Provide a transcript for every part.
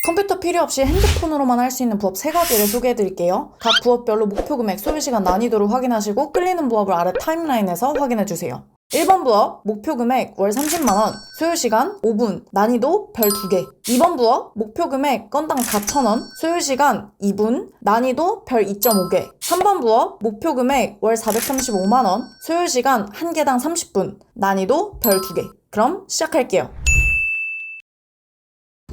컴퓨터 필요 없이 핸드폰으로만 할 수 있는 부업 3가지를 소개해드릴게요. 각 부업별로 목표 금액, 소요시간, 난이도를 확인하시고 끌리는 부업을 아래 타임라인에서 확인해주세요. 1번 부업, 목표 금액 월 30만원, 소요시간 5분, 난이도 별 2개. 2번 부업, 목표 금액 건당 4,000원, 소요시간 2분, 난이도 별 2.5개. 3번 부업, 목표 금액 월 435만원, 소요시간 1개당 30분, 난이도 별 2개. 그럼 시작할게요.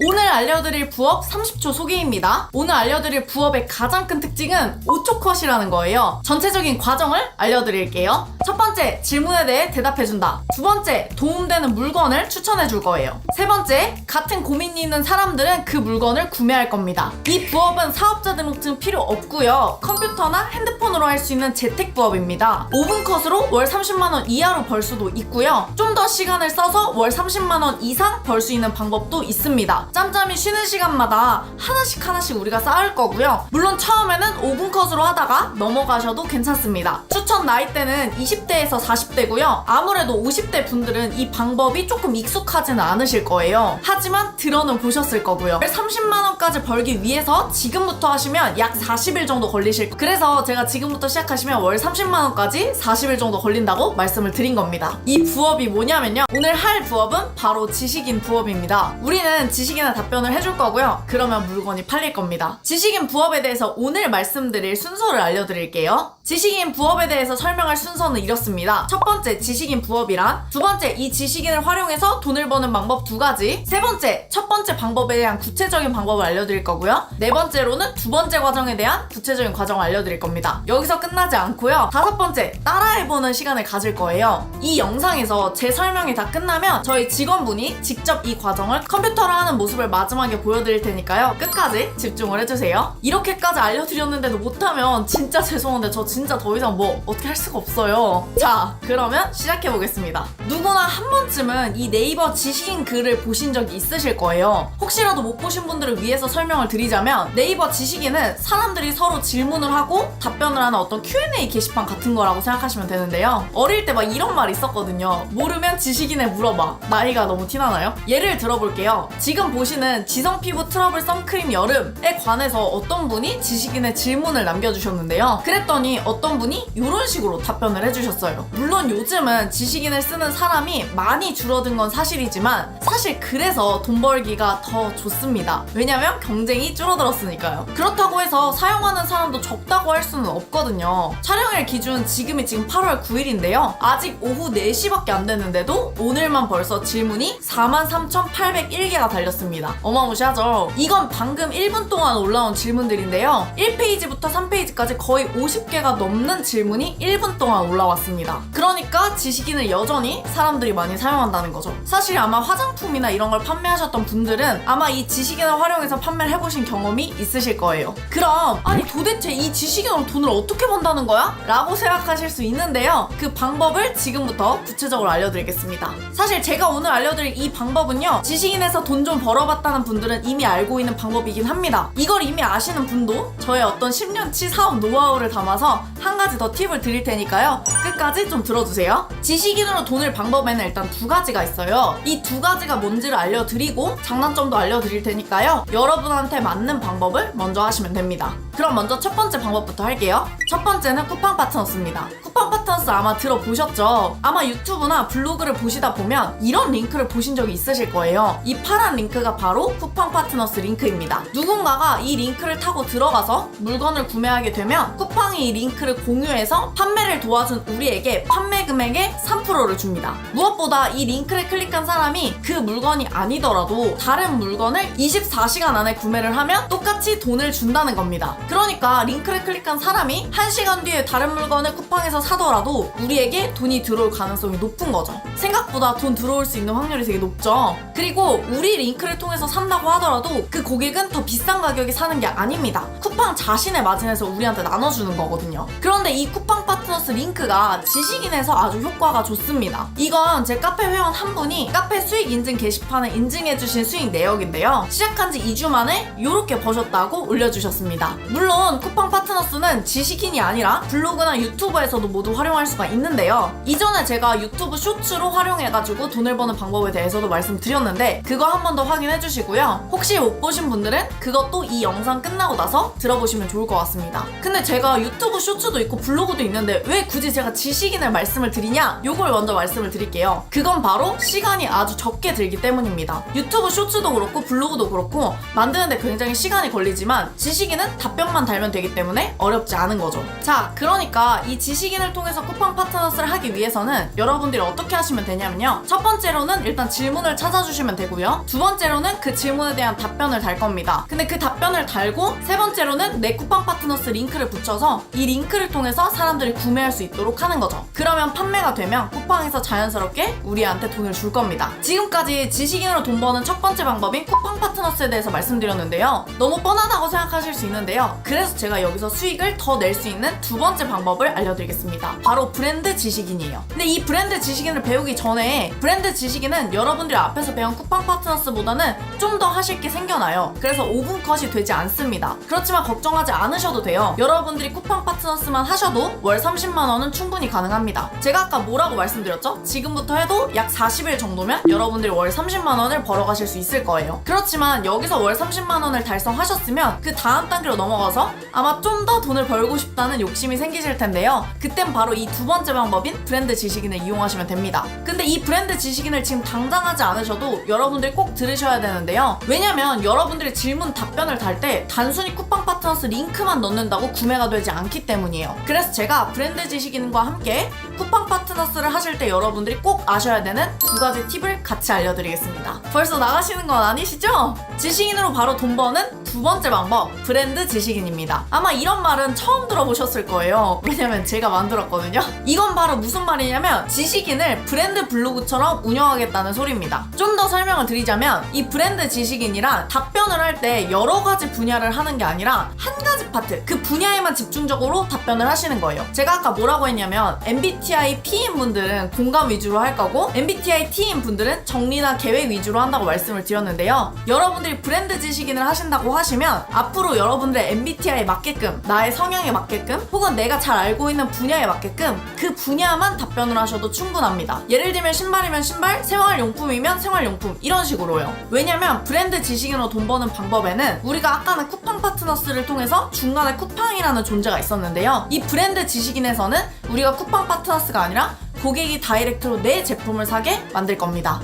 오늘 알려드릴 부업 30초 소개입니다. 오늘 알려드릴 부업의 가장 큰 특징은 5초 컷이라는 거예요. 전체적인 과정을 알려드릴게요. 첫 번째, 질문에 대해 대답해준다. 두 번째, 도움되는 물건을 추천해줄 거예요. 세 번째, 같은 고민이 있는 사람들은 그 물건을 구매할 겁니다. 이 부업은 사업자 등록증 필요 없고요. 컴퓨터나 핸드폰으로 할 수 있는 재택 부업입니다. 5분 컷으로 월 30만원 이하로 벌 수도 있고요. 좀 더 시간을 써서 월 30만원 이상 벌 수 있는 방법도 있습니다. 짬짬이 쉬는 시간마다 하나씩 우리가 쌓을 거고요. 물론 처음에는 5분 컷으로 하다가 넘어가셔도 괜찮습니다. 추천 나이대는 20대에서 40대고요. 아무래도 50대 분들은 이 방법이 조금 익숙하지는 않으실 거예요. 하지만 들어는 보셨을 거고요. 30만원까지 벌기 위해서 지금부터 하시면 약 40일 정도 걸리실 거예요. 그래서 제가 지금부터 시작하시면 월 30만원까지 40일 정도 걸린다고 말씀을 드린 겁니다. 이 부업이 뭐냐면요, 오늘 할 부업은 바로 지식인 부업입니다. 우리는 지식인의 답변을 해줄 거고요. 그러면 물건이 팔릴 겁니다. 지식인 부업에 대해서 오늘 말씀드릴 순서를 알려드릴게요. 지식인 부업에 대해서 설명할 순서는 이렇습니다. 첫 번째, 지식인 부업이란, 두 번째, 이 지식인을 활용해서 돈을 버는 방법 2가지, 세 번째, 첫 번째 방법에 대한 구체적인 방법을 알려드릴 거고요. 네 번째로는 두 번째 과정에 대한 구체적인 과정을 알려드릴 겁니다. 여기서 끝나지 않고요. 다섯 번째, 따라해보는 시간을 가질 거예요. 이 영상에서 제 설명이 다 끝나면 저희 직원분이 직접 이 과정을 컴퓨터로 하는 모습을 마지막에 보여드릴 테니까요. 끝까지 집중을 해주세요. 이렇게까지 알려드렸는데도 못하면 진짜 죄송한데 저 진짜 더 이상 뭐 어떻게 할 수가 없어요. 자, 그러면 시작해보겠습니다. 누구나 한 번쯤은 이 네이버 지식인 글을 보신 적이 있으실 거예요. 혹시라도 못 보신 분들을 위해서 설명을 드리자면, 네이버 지식인은 사람들이 서로 질문을 하고 답변을 하는 어떤 Q&A 게시판 같은 거라고 생각하시면 되는데요. 어릴 때 막 이런 말 있었거든요. 모르면 지식인에 물어봐. 나이가 너무 티나나요? 예를 들어볼게요. 지금 보시는 지성 피부 트러블 선크림 여름에 관해서 어떤 분이 지식인의 질문을 남겨주셨는데요. 그랬더니 어떤 분이 이런 식으로 답변을 해주셨어요. 물론 요즘은 지식인을 쓰는 사람이 많이 줄어든 건 사실이지만 사실 그래서 돈 벌기가 더 좋습니다. 왜냐면 경쟁이 줄어들었으니까요. 그렇다고 해서 사용하는 사람도 적다고 할 수는 없거든요. 촬영일 기준 지금 8월 9일인데요. 아직 오후 4시밖에 안 됐는데도 오늘만 벌써 질문이 43,801개가 달렸습니다. 어마무시하죠? 이건 방금 1분 동안 올라온 질문들인데요. 1페이지부터 3페이지까지 거의 50개가 넘는 질문이 1분 동안 올라왔습니다. 그러니까 지식인을 여전히 사람들이 많이 사용한다는 거죠. 사실 아마 화장품이나 이런 걸 판매하셨던 분들은 아마 이 지식인을 활용해서 판매를 해보신 경험이 있으실 거예요. 그럼 아니 도대체 이 지식인으로 돈을 어떻게 번다는 거야? 라고 생각하실 수 있는데요. 그 방법을 지금부터 구체적으로 알려드리겠습니다. 사실 제가 오늘 알려드릴 이 방법은요, 지식인에서 돈 좀 벌어봤다는 분들은 이미 알고 있는 방법이긴 합니다. 이걸 이미 아시는 분도 저의 어떤 10년치 사업 노하우를 담아서 한 가지 더 팁을 드릴 테니까요. 끝까지 좀 들어주세요. 지식인으로 돈을 방법에는 일단 2가지가 있어요. 이 2가지가 뭔지를 알려드리고 장단점도 알려드릴 테니까요. 여러분한테 맞는 방법을 먼저 하시면 됩니다. 그럼 먼저 첫 번째 방법부터 할게요. 첫 번째는 쿠팡 파트너스입니다. 쿠팡 파트너스 아마 들어보셨죠? 아마 유튜브나 블로그를 보시다 보면 이런 링크를 보신 적이 있으실 거예요. 이 파란 링크가 바로 쿠팡 파트너스 링크입니다. 누군가가 이 링크를 타고 들어가서 물건을 구매하게 되면 쿠팡이 이 링크를 공유해서 판매를 도와준 우리에게 판매 금액의 3%를 줍니다. 무엇보다 이 링크를 클릭한 사람이 그 물건이 아니더라도 다른 물건을 24시간 안에 구매를 하면 똑같이 돈을 준다는 겁니다. 그러니까 링크를 클릭한 사람이 1시간 뒤에 다른 물건을 쿠팡에서 사더라도 우리에게 돈이 들어올 가능성이 높은 거죠. 생각보다 돈 들어올 수 있는 확률이 되게 높죠. 그리고 우리 링크를 통해서 산다고 하더라도 그 고객은 더 비싼 가격에 사는 게 아닙니다. 쿠팡 자신의 마진에서 우리한테 나눠주는 거거든요. 그런데 이 쿠팡 파트너스 링크가 자체가 지식인에서 아주 효과가 좋습니다. 이건 제 카페 회원 한 분이 카페 수익 인증 게시판에 인증해주신 수익 내역인데요. 시작한 지 2주 만에 이렇게 버셨다고 올려주셨습니다. 물론 쿠팡 파트너스는 지식인이 아니라 블로그나 유튜브에서도 모두 활용할 수가 있는데요. 이전에 제가 유튜브 쇼츠로 활용해가지고 돈을 버는 방법에 대해서도 말씀드렸는데 그거 한 번 더 확인해 주시고요. 혹시 못 보신 분들은 그것도 이 영상 끝나고 나서 들어보시면 좋을 것 같습니다. 근데 제가 유튜브 쇼츠도 있고 블로그도 있는데 왜 굳이 제가 지식인을 말씀을 드리냐? 요걸 먼저 말씀을 드릴게요. 그건 바로 시간이 아주 적게 들기 때문입니다. 유튜브 쇼츠도 그렇고 블로그도 그렇고 만드는데 굉장히 시간이 걸리지만 지식인은 답변만 달면 되기 때문에 어렵지 않은 거죠. 자, 그러니까 이 지식인을 통해서 쿠팡 파트너스를 하기 위해서는 여러분들이 어떻게 하시면 되냐면요. 첫 번째로는 일단 질문을 찾아주시면 되고요. 두 번째로는 그 질문에 대한 답변을 달 겁니다. 근데 그 답변을 달고 세 번째로는 내 쿠팡 파트너스 링크를 붙여서 이 링크를 통해서 사람들이 구매할 수 있도록 하는 거죠. 그러면 판매가 되면 쿠팡에서 자연스럽게 우리한테 돈을 줄 겁니다. 지금까지 지식인으로 돈 버는 첫 번째 방법인 쿠팡 파트너스에 대해서 말씀드렸는데요. 너무 뻔하다고 생각하실 수 있는데요. 그래서 제가 여기서 수익을 더 낼 수 있는 두 번째 방법을 알려드리겠습니다. 바로 브랜드 지식인이에요. 근데 이 브랜드 지식인을 배우기 전에 브랜드 지식인은 여러분들이 앞에서 배운 쿠팡 파트너스보다는 좀 더 하실 게 생겨나요. 그래서 5분 컷이 되지 않습니다. 그렇지만 걱정하지 않으셔도 돼요. 여러분들이 쿠팡 파트너스만 하셔도 월 30만 원은 충분히 가능합니다. 제가 아까 뭐라고 말씀드렸죠? 지금부터 해도 약 40일 정도면 여러분들이 월 30만 원을 벌어가실 수 있을 거예요. 그렇지만 여기서 월 30만 원을 달성하셨으면 그 다음 단계로 넘어가서 아마 좀 더 돈을 벌고 싶다는 욕심이 생기실 텐데요. 그땐 바로 이 두 번째 방법인 브랜드 지식인을 이용하시면 됩니다. 근데 이 브랜드 지식인을 지금 당장 하지 않으셔도 여러분들이 꼭 들으셔야 되는데요. 왜냐면 여러분들이 질문 답변을 달 때 단순히 쿠팡 파트너스 링크만 넣는다고 구매가 되지 않기 때문이에요. 그래서 제가 브랜드 지식인과 함께 쿠팡 파트너스를 하실 때 여러분들이 꼭 아셔야 되는 두 가지 팁을 같이 알려드리겠습니다. 벌써 나가시는 건 아니시죠? 지식인으로 바로 돈 버는 두 번째 방법, 브랜드 지식인입니다. 아마 이런 말은 처음 들어보셨을 거예요. 왜냐면 제가 만들었거든요. 이건 바로 무슨 말이냐면 지식인을 브랜드 블로그처럼 운영하겠다는 소리입니다. 좀 더 설명을 드리자면 이 브랜드 지식인이란 답변을 할 때 여러 가지 분야를 하는 게 아니라 한 가지 파트, 그 분야에만 집중적으로 답변을 하시는 거예요. 제가 아까 뭐라고 했냐면 MBTI P인 분들은 공감 위주로 할 거고 MBTI T인 분들은 정리나 계획 위주로 한다고 말씀을 드렸는데요. 여러분들이 브랜드 지식인을 하신다고 하시면 앞으로 여러분들의 MBTI에 맞게끔, 나의 성향에 맞게끔, 혹은 내가 잘 알고 있는 분야에 맞게끔 그 분야만 답변을 하셔도 충분합니다. 예를 들면 신발이면 신발, 생활용품이면 생활용품, 이런 식으로요. 왜냐면 브랜드 지식인으로 돈 버는 방법에는 우리가 아까는 쿠팡 파트너스를 통해서 중간에 쿠팡이라는 존재가 있었는데요. 이 브랜드 지식인에서는 우리가 쿠팡 파트너스가 아니라 고객이 다이렉트로 내 제품을 사게 만들 겁니다.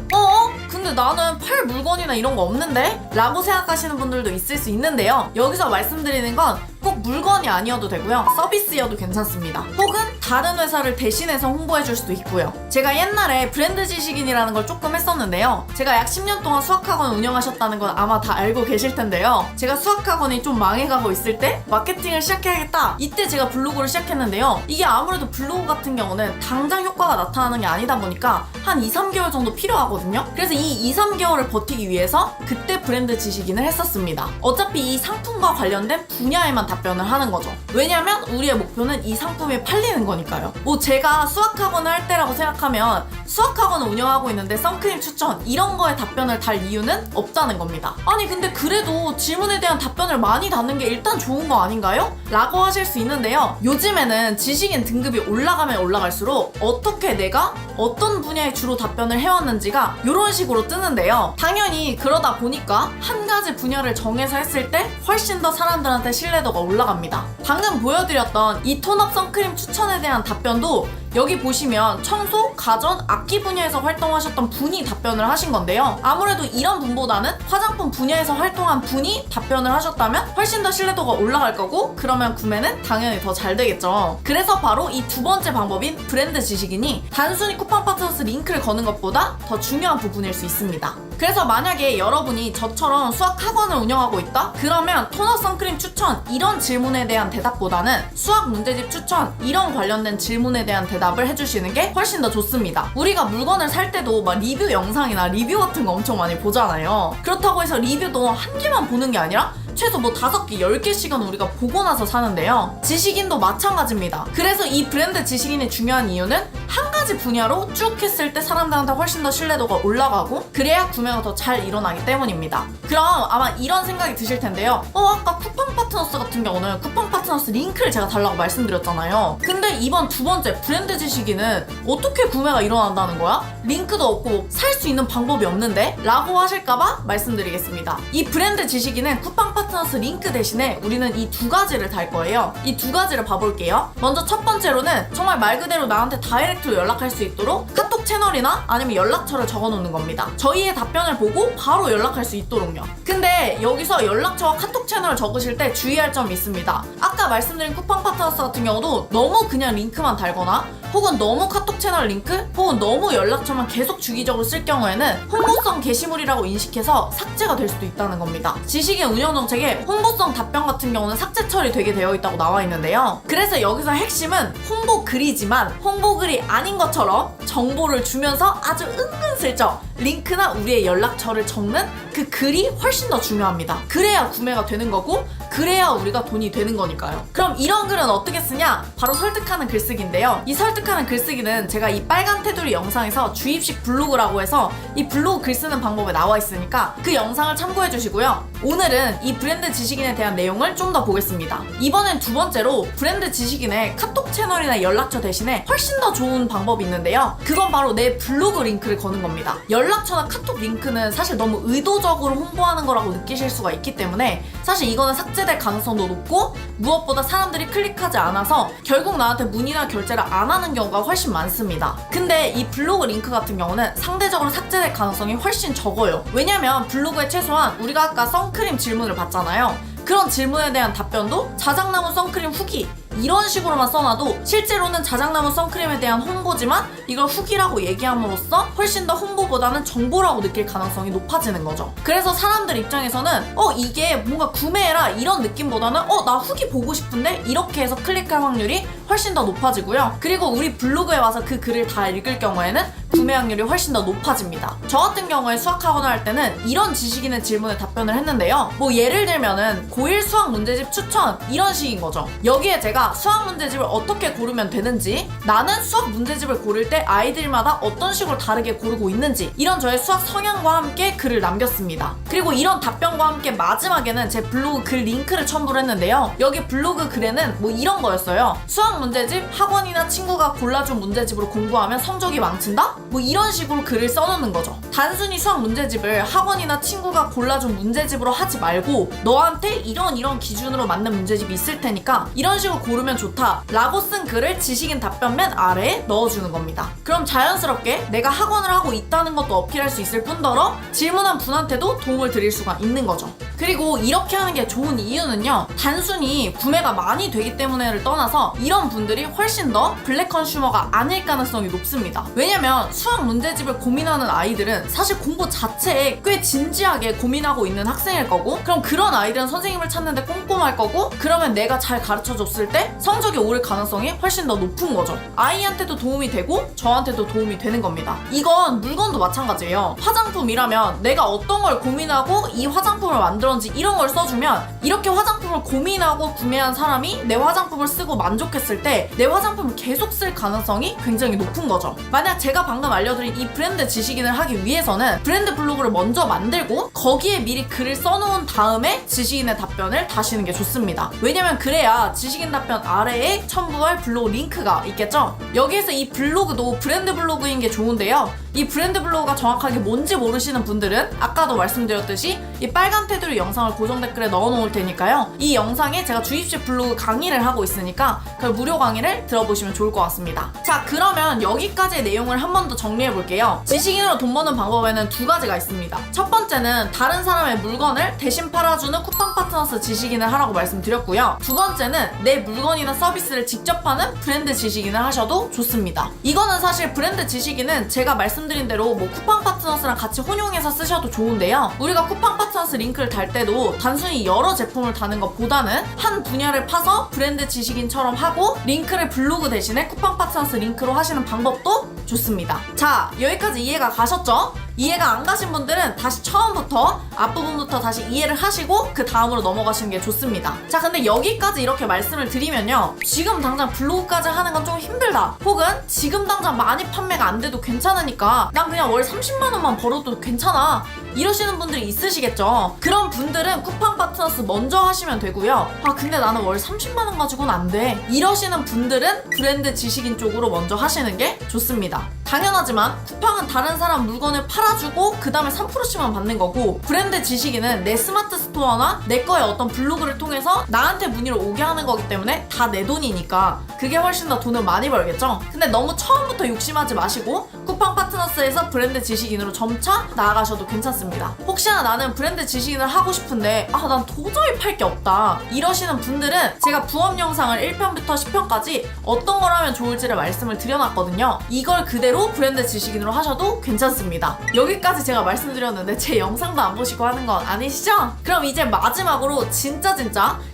근데 나는 팔 물건이나 이런 거 없는데? 라고 생각하시는 분들도 있을 수 있는데요. 여기서 말씀드리는 건 꼭 물건이 아니어도 되고요. 서비스여도 괜찮습니다. 혹은 다른 회사를 대신해서 홍보해줄 수도 있고요. 제가 옛날에 브랜드 지식인이라는 걸 조금 했었는데요. 제가 약 10년 동안 수학학원 운영하셨다는 건 아마 다 알고 계실 텐데요. 제가 수학학원이 좀 망해가고 있을 때 마케팅을 시작해야겠다. 이때 제가 블로그를 시작했는데요. 이게 아무래도 블로그 같은 경우는 당장 효과가 나타나는 게 아니다 보니까 한 2-3개월 정도 필요하거든요. 그래서 이 2-3개월을 버티기 위해서 그때 브랜드 지식인을 했었습니다. 어차피 이 상품과 관련된 분야에만 답변을 하는 거죠. 왜냐면 우리의 목표는 이 상품이 팔리는 거니까요. 뭐 제가 수학학원을 할 때라고 생각하면 수학학원을 운영하고 있는데 선크림 추천 이런 거에 답변을 달 이유는 없다는 겁니다. 아니 근데 그래도 질문에 대한 답변을 많이 받는 게 일단 좋은 거 아닌가요? 라고 하실 수 있는데요. 요즘에는 지식인 등급이 올라가면 올라갈수록 어떻게 내가 어떤 분야에 주로 답변을 해왔는지가 이런 식으로 뜨는데요. 당연히 그러다 보니까 한 가지 분야를 정해서 했을 때 훨씬 더 사람들한테 신뢰도가 올라갑니다. 방금 보여드렸던 이 톤업 선크림 추천에 대한 답변도 여기 보시면 청소, 가전, 악기 분야에서 활동하셨던 분이 답변을 하신 건데요. 아무래도 이런 분보다는 화장품 분야에서 활동한 분이 답변을 하셨다면 훨씬 더 신뢰도가 올라갈 거고 그러면 구매는 당연히 더 잘 되겠죠. 그래서 바로 이 두 번째 방법인 브랜드 지식인이 단순히 쿠팡 파트너스 링크를 거는 것보다 더 중요한 부분일 수 있습니다. 그래서 만약에 여러분이 저처럼 수학 학원을 운영하고 있다? 그러면 토너 선크림 추천 이런 질문에 대한 대답보다는 수학 문제집 추천 이런 관련된 질문에 대한 대답을 해주시는 게 훨씬 더 좋습니다. 우리가 물건을 살 때도 막 리뷰 영상이나 리뷰 같은 거 엄청 많이 보잖아요. 그렇다고 해서 리뷰도 한 개만 보는 게 아니라 최소 뭐 5개, 10개씩은 우리가 보고 나서 사는데요. 지식인도 마찬가지입니다. 그래서 이 브랜드 지식인이 중요한 이유는 한 가지 분야로 쭉 했을 때 사람들한테 훨씬 더 신뢰도가 올라가고 그래야 구매가 더 잘 일어나기 때문입니다. 그럼 아마 이런 생각이 드실 텐데요. 아까 쿠팡 파트너스 같은 경우는 쿠팡 파트너스 링크를 제가 달라고 말씀드렸잖아요. 근데 이번 두 번째 브랜드 지식인은 어떻게 구매가 일어난다는 거야? 링크도 없고 살 수 있는 방법이 없는데? 라고 하실까봐 말씀드리겠습니다. 이 브랜드 지식인은 쿠팡 파트너스 링크 대신에 우리는 이 두 가지를 달 거예요. 이 두 가지를 봐볼게요. 먼저 첫 번째로는 정말 말 그대로 나한테 다이렉트로 연락할 수 있도록 카톡 채널이나 아니면 연락처를 적어놓는 겁니다. 저희의 답변을 보고 바로 연락할 수 있도록요. 근데 여기서 연락처와 카톡 채널을 적으실 때 주의할 점이 있습니다. 아까 말씀드린 쿠팡 파트너스 같은 경우도 너무 그냥 링크만 달거나 혹은 너무 카톡 채널 링크 혹은 너무 연락처만 계속 주기적으로 쓸 경우에는 홍보성 게시물이라고 인식해서 삭제가 될 수도 있다는 겁니다. 지식인 운영 정책에 홍보성 답변 같은 경우는 삭제 처리되게 되어 있다고 나와 있는데요. 그래서 여기서 핵심은 홍보 글이지만 홍보 글이 아닌 것처럼 정보를 주면서 아주 은근슬쩍 링크나 우리의 연락처를 적는 그 글이 훨씬 더 중요합니다. 그래야 구매가 되는 거고 그래야 우리가 돈이 되는 거니까요. 그럼 이런 글은 어떻게 쓰냐? 바로 설득하는 글쓰기인데요. 이 설득하는 글쓰기는 제가 이 빨간 테두리 영상에서 주입식 블로그라고 해서 이 블로그 글 쓰는 방법에 나와 있으니까 그 영상을 참고해 주시고요. 오늘은 이 브랜드 지식인에 대한 내용을 좀 더 보겠습니다. 이번엔 두 번째로 브랜드 지식인의 카톡 채널이나 연락처 대신에 훨씬 더 좋은 방법이 있는데요. 그건 바로 내 블로그 링크를 거는 겁니다. 연락처나 카톡 링크는 사실 너무 의도적으로 홍보하는 거라고 느끼실 수가 있기 때문에 사실 이거는 삭제될 가능성도 높고 무엇보다 사람들이 클릭하지 않아서 결국 나한테 문의나 결제를 안 하는 경우가 훨씬 많습니다. 근데 이 블로그 링크 같은 경우는 상대적으로 삭제될 가능성이 훨씬 적어요. 왜냐면 블로그에 최소한 우리가 아까 선크림 질문을 받잖아요. 그런 질문에 대한 답변도 자작나무 선크림 후기 이런 식으로만 써놔도 실제로는 자작나무 선크림에 대한 홍보지만 이걸 후기라고 얘기함으로써 훨씬 더 홍보보다는 정보라고 느낄 가능성이 높아지는 거죠. 그래서 사람들 입장에서는 이게 뭔가 구매해라 이런 느낌보다는 나 후기 보고 싶은데 이렇게 해서 클릭할 확률이 훨씬 더 높아지고요. 그리고 우리 블로그에 와서 그 글을 다 읽을 경우에는 구매 확률이 훨씬 더 높아집니다. 저 같은 경우에 수학학원을 할 때는 이런 지식인의 질문에 답변을 했는데요. 뭐 예를 들면은 고1 수학 문제집 추천 이런 식인 거죠. 여기에 제가 수학 문제집을 어떻게 고르면 되는지, 나는 수학 문제집을 고를 때 아이들마다 어떤 식으로 다르게 고르고 있는지, 이런 저의 수학 성향과 함께 글을 남겼습니다. 그리고 이런 답변과 함께 마지막에는 제 블로그 글 링크를 첨부를 했는데요. 여기 블로그 글에는 뭐 이런 거였어요. 수학 문제집 학원이나 친구가 골라준 문제집으로 공부하면 성적이 망친다? 뭐 이런 식으로 글을 써놓는 거죠. 단순히 수학 문제집을 학원이나 친구가 골라준 문제집으로 하지 말고 너한테 이런 기준으로 맞는 문제집이 있을 테니까 이런 식으로 고르면 좋다 라고 쓴 글을 지식인 답변 맨 아래에 넣어주는 겁니다. 그럼 자연스럽게 내가 학원을 하고 있다는 것도 어필할 수 있을 뿐더러 질문한 분한테도 도움을 드릴 수가 있는 거죠. 그리고 이렇게 하는 게 좋은 이유는요, 단순히 구매가 많이 되기 때문에를 떠나서 이런 분들이 훨씬 더 블랙 컨슈머가 아닐 가능성이 높습니다. 왜냐면 수학 문제집을 고민하는 아이들은 사실 공부 자체에 꽤 진지하게 고민하고 있는 학생일 거고, 그럼 그런 아이들은 선생님을 찾는데 꼼꼼할 거고, 그러면 내가 잘 가르쳐줬을 때 성적이 오를 가능성이 훨씬 더 높은 거죠. 아이한테도 도움이 되고 저한테도 도움이 되는 겁니다. 이건 물건도 마찬가지예요. 화장품이라면 내가 어떤 걸 고민하고 이 화장품을 만들었는지 이런 걸 써주면, 이렇게 화장품을 고민하고 구매한 사람이 내 화장품을 쓰고 만족했을 때 내 화장품을 계속 쓸 가능성이 굉장히 높은 거죠. 만약 제가 방금 알려드린 이 브랜드 지식인을 하기 위해서는 브랜드 블로그를 먼저 만들고 거기에 미리 글을 써놓은 다음에 지식인의 답변을 다시는 게 좋습니다. 왜냐면 그래야 지식인 답변 아래에 첨부할 블로그 링크가 있겠죠. 여기에서 이 블로그도 브랜드 블로그인 게 좋은데요, 이 브랜드 블로그가 정확하게 뭔지 모르시는 분들은 아까도 말씀드렸듯이 이 빨간 테두리 영상을 고정 댓글에 넣어놓을 테니까요, 이 영상에 제가 주입식 블로그 강의를 하고 있으니까 그 무료 강의를 들어보시면 좋을 것 같습니다. 자, 그러면 여기까지의 내용을 한 번 더 정리해 볼게요. 지식인으로 돈 버는 방법에는 두 가지가 있습니다. 첫 번째는 다른 사람의 물건을 대신 팔아주는 쿠팡 파트너스 지식인을 하라고 말씀드렸고요. 두 번째는 내 물건이나 서비스를 직접 파는 브랜드 지식인을 하셔도 좋습니다. 이거는 사실 브랜드 지식인은 제가 말씀드린 대로 뭐 쿠팡 파트너스랑 같이 혼용해서 쓰셔도 좋은데요, 우리가 쿠팡 파트너스 링크를 달 때도 단순히 여러 제품을 다는 것보다는 한 분야를 파서 브랜드 지식인처럼 하고 링크를 블로그 대신에 쿠팡 파트너스 링크로 하시는 방법도 좋습니다. 자, 여기까지 이해가 가셨죠? 이해가 안 가신 분들은 다시 처음부터 앞부분부터 다시 이해를 하시고 그 다음으로 넘어가시는 게 좋습니다. 자, 근데 여기까지 이렇게 말씀을 드리면요, 지금 당장 블로그까지 하는 건 좀 힘들다, 혹은 지금 당장 많이 판매가 안 돼도 괜찮으니까 난 그냥 월 30만 원만 벌어도 괜찮아, 이러시는 분들이 있으시겠죠. 그런 분들은 쿠팡 파트너스 먼저 하시면 되고요. 아, 근데 나는 월 30만 원 가지고는 안 돼, 이러시는 분들은 브랜드 지식인 쪽으로 먼저 하시는 게 좋습니다. 당연하지만 쿠팡은 다른 사람 물건을 팔아주고 그 다음에 3%씩만 받는 거고, 브랜드 지식인은 내 스마트 스토어나 내 거의 어떤 블로그를 통해서 나한테 문의를 오게 하는 거기 때문에 다 내 돈이니까 그게 훨씬 더 돈을 많이 벌겠죠. 근데 너무 처음부터 욕심하지 마시고 쿠팡 파트너스에서 브랜드 지식인으로 점차 나아가셔도 괜찮습니다. 혹시나 나는 브랜드 지식인을 하고 싶은데 난 도저히 팔 게 없다, 이러시는 분들은 제가 부업 영상을 1편부터 10편까지 어떤 걸 하면 좋을지를 말씀을 드려놨거든요. 이걸 그대로 브랜드 지식인으로 하셔도 괜찮습니다. 여기까지 제가 말씀드렸는데 제 영상도 안 보시고 하는 건 아니시죠? 그럼 이제 마지막으로 진짜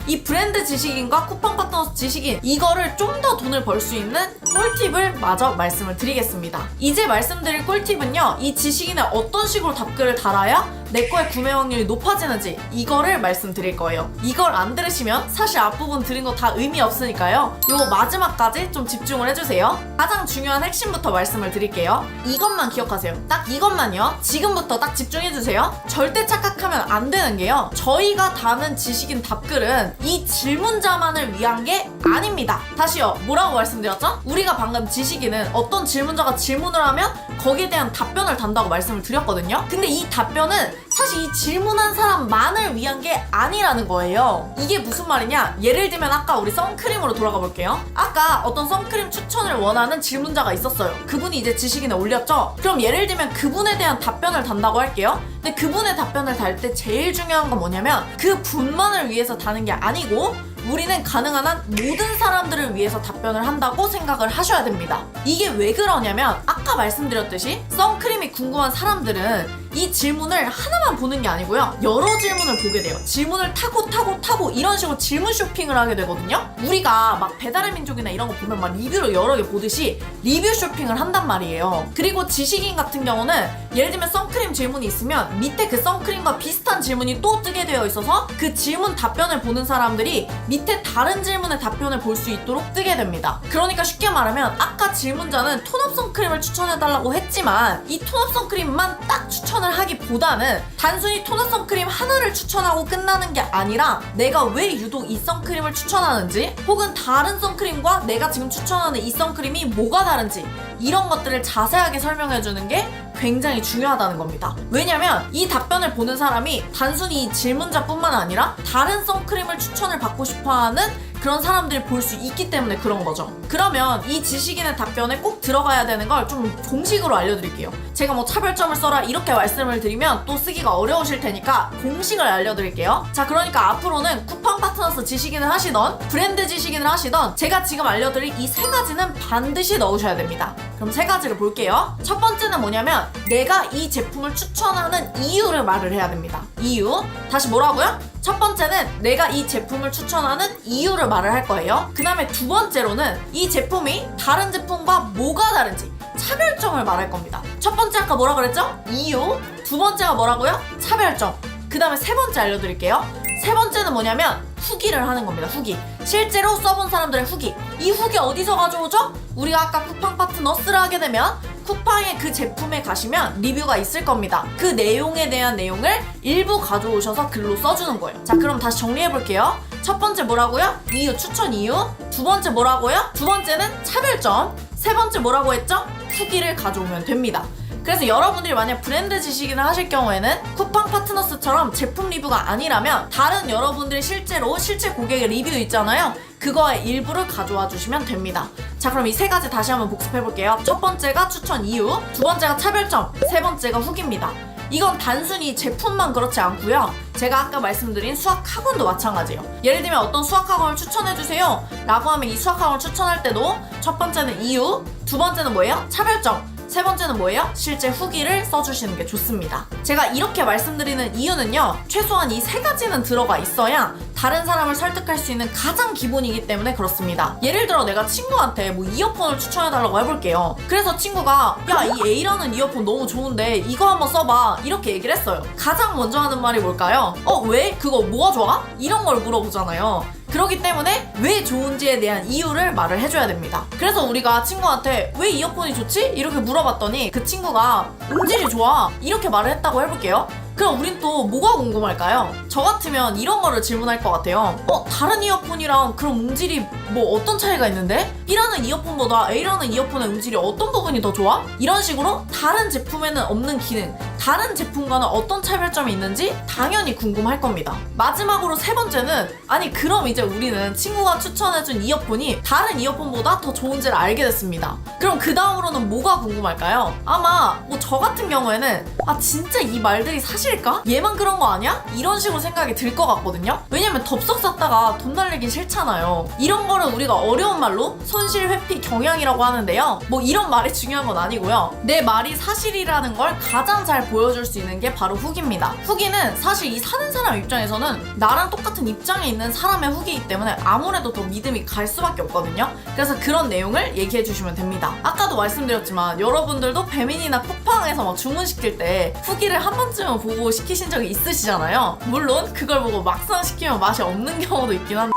이 브랜드 지식인과 쿠팡 파트너스 지식인, 이거를 좀 더 돈을 벌 수 있는 꿀팁을 마저 말씀을 드리겠습니다. 이제 말씀드릴 꿀팁은요, 이 지식인에 어떤 식으로 답글을 달아야 내 거의 구매 확률이 높아지는지 이거를 말씀드릴 거예요. 이걸 안 들으시면 사실 앞부분 들은 거 다 의미 없으니까요, 요거 마지막까지 좀 집중을 해주세요. 가장 중요한 핵심부터 말씀을 드릴게요. 이것만 기억하세요. 딱 이것만요. 지금부터 딱 집중해주세요. 절대 착각하면 안 되는 게요, 저희가 다는 지식인 답글은 이 질문자만을 위한 게 아닙니다. 다시요, 뭐라고 말씀드렸죠? 우리가 방금 지식인은 어떤 질문자가 질문을 하면 거기에 대한 답변을 단다고 말씀을 드렸거든요. 근데 이 답변은 사실 이 질문한 사람만을 위한 게 아니라는 거예요. 이게 무슨 말이냐, 예를 들면 아까 우리 선크림으로 돌아가 볼게요. 아까 어떤 선크림 추천을 원하는 질문자가 있었어요. 그분이 이제 지식인에 올렸죠. 그럼 예를 들면 그분에 대한 답변을 단다고 할게요. 근데 그분의 답변을 달 때 제일 중요한 건 뭐냐면 그 분만을 위해서 다는 게 아니고 우리는 가능한 한 모든 사람들을 위해서 답변을 한다고 생각을 하셔야 됩니다. 이게 왜 그러냐면 아까 말씀드렸듯이 선크림이 궁금한 사람들은 이 질문을 하나만 보는 게 아니고요, 여러 질문을 보게 돼요. 질문을 타고 이런 식으로 질문 쇼핑을 하게 되거든요. 우리가 막 배달의 민족이나 이런 거 보면 막 리뷰를 여러 개 보듯이 리뷰 쇼핑을 한단 말이에요. 그리고 지식인 같은 경우는 예를 들면 선크림 질문이 있으면 밑에 그 선크림과 비슷한 질문이 또 뜨게 되어 있어서 그 질문 답변을 보는 사람들이 밑에 다른 질문의 답변을 볼 수 있도록 뜨게 됩니다. 그러니까 쉽게 말하면 아까 질문자는 톤업 선크림을 추천해달라고 했지만 이 톤업 선크림만 딱 추천을 하기보다는 단순히 톤업 선크림 하나를 추천하고 끝나는 게 아니라 내가 왜 유독 이 선크림을 추천하는지, 혹은 다른 선크림과 내가 지금 추천하는 이 선크림이 뭐가 다른지, 이런 것들을 자세하게 설명해주는 게 굉장히 중요하다는 겁니다. 왜냐면 이 답변을 보는 사람이 단순히 이 질문자뿐만 아니라 다른 선크림을 추천을 받고 싶어하는 그런 사람들이 볼 수 있기 때문에 그런 거죠. 그러면 이 지식인의 답변에 꼭 들어가야 되는 걸 좀 공식으로 알려드릴게요. 제가 뭐 차별점을 써라 이렇게 말씀을 드리면 또 쓰기가 어려우실 테니까 공식을 알려드릴게요. 자, 그러니까 앞으로는 쿠팡 파트너스 지식인을 하시던 브랜드 지식인을 하시던 제가 지금 알려드릴 이 세 가지는 반드시 넣으셔야 됩니다. 그럼 세 가지를 볼게요. 첫 번째는 뭐냐면 내가 이 제품을 추천하는 이유를 말을 해야 됩니다. 이유. 다시 뭐라고요? 첫 번째는 내가 이 제품을 추천하는 이유를 말을 할 거예요. 그 다음에 두 번째로는 이 제품이 다른 제품과 뭐가 다른지 차별점을 말할 겁니다. 첫 번째 아까 뭐라 그랬죠? 이유. 두 번째가 뭐라고요? 차별점. 그 다음에 세 번째 알려드릴게요. 세 번째는 뭐냐면 후기를 하는 겁니다. 후기. 실제로 써본 사람들의 후기. 이 후기 어디서 가져오죠? 우리가 아까 쿠팡 파트너스를 하게 되면 쿠팡의 그 제품에 가시면 리뷰가 있을 겁니다. 그 내용에 대한 내용을 일부 가져오셔서 글로 써주는 거예요. 자, 그럼 다시 정리해볼게요. 첫 번째 뭐라고요? 이유, 추천 이유. 두 번째 뭐라고요? 두 번째는 차별점. 세 번째 뭐라고 했죠? 후기를 가져오면 됩니다. 그래서 여러분들이 만약 브랜드 지식인을 하실 경우에는 쿠팡 파트너스처럼 제품 리뷰가 아니라면 다른 여러분들이 실제 고객의 리뷰 있잖아요. 그거의 일부를 가져와 주시면 됩니다. 자, 그럼 이 세 가지 다시 한번 복습해 볼게요. 첫 번째가 추천 이유, 두 번째가 차별점, 세 번째가 후기입니다. 이건 단순히 제품만 그렇지 않고요. 제가 아까 말씀드린 수학학원도 마찬가지예요. 예를 들면 어떤 수학학원을 추천해주세요 라고 하면 이 수학학원을 추천할 때도 첫 번째는 이유, 두 번째는 뭐예요? 차별점, 세 번째는 뭐예요? 실제 후기를 써주시는 게 좋습니다. 제가 이렇게 말씀드리는 이유는요, 최소한 이 세 가지는 들어가 있어야 다른 사람을 설득할 수 있는 가장 기본이기 때문에 그렇습니다. 예를 들어 내가 친구한테 뭐 이어폰을 추천해달라고 해볼게요. 그래서 친구가 야, 이 A라는 이어폰 너무 좋은데 이거 한번 써봐 이렇게 얘기를 했어요. 가장 먼저 하는 말이 뭘까요? 왜? 그거 뭐가 좋아? 이런 걸 물어보잖아요. 그렇기 때문에 왜 좋은지에 대한 이유를 말을 해줘야 됩니다. 그래서 우리가 친구한테 왜 이어폰이 좋지? 이렇게 물어봤더니 그 친구가 음질이 좋아 이렇게 말을 했다고 해볼게요. 그럼 우린 또 뭐가 궁금할까요? 저 같으면 이런 거를 질문할 것 같아요. 다른 이어폰이랑 그럼 음질이 뭐 어떤 차이가 있는데? B라는 이어폰보다 A라는 이어폰의 음질이 어떤 부분이 더 좋아? 이런 식으로 다른 제품에는 없는 기능, 다른 제품과는 어떤 차별점이 있는지 당연히 궁금할 겁니다. 마지막으로 세 번째는 아니 그럼 이제 우리는 친구가 추천해준 이어폰이 다른 이어폰보다 더 좋은지를 알게 됐습니다. 그럼 그 다음으로는 뭐가 궁금할까요? 아마 뭐 저 같은 경우에는 진짜 이 말들이 사실일까? 얘만 그런 거 아니야? 이런 식으로 생각이 들 것 같거든요. 왜냐면 덥석 샀다가 돈 날리긴 싫잖아요. 이런 거를 우리가 어려운 말로 손실 회피 경향이라고 하는데요. 뭐 이런 말이 중요한 건 아니고요. 내 말이 사실이라는 걸 가장 잘 보여줄 수 있는 게 바로 후기입니다. 후기는 사실 이 사는 사람 입장에서는 나랑 똑같은 입장에 있는 사람의 후기이기 때문에 아무래도 더 믿음이 갈 수밖에 없거든요. 그래서 그런 내용을 얘기해 주시면 됩니다. 아까도 말씀드렸지만 여러분들도 배민이나 쿠팡에서 막 주문시킬 때 후기를 한 번쯤은 보고 시키신 적이 있으시잖아요. 물론 그걸 보고 막상 시키면 맛이 없는 경우도 있긴 한데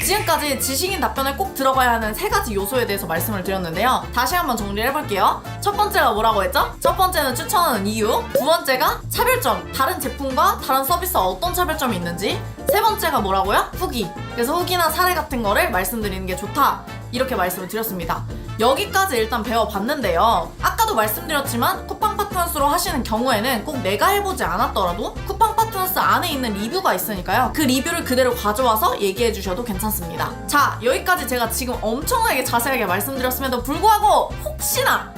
지금까지 지식인 답변에 꼭 들어가야 하는 3가지 요소에 대해서 말씀을 드렸는데요. 다시 한번 정리를 해볼게요. 첫 번째가 뭐라고 했죠? 첫 번째는 추천하는 이유, 두 번째가 차별점, 다른 제품과 다른 서비스와 어떤 차별점이 있는지, 세 번째가 뭐라고요? 후기. 그래서 후기나 사례 같은 거를 말씀드리는 게 좋다 이렇게 말씀을 드렸습니다. 여기까지 일단 배워봤는데요. 아까도 말씀드렸지만 쿠팡 파트너스로 하시는 경우에는 꼭 내가 해보지 않았더라도 쿠팡 파트너스 안에 있는 리뷰가 있으니까요. 그 리뷰를 그대로 가져와서 얘기해 주셔도 괜찮습니다. 자, 여기까지 제가 지금 엄청나게 자세하게 말씀드렸음에도 불구하고 혹시나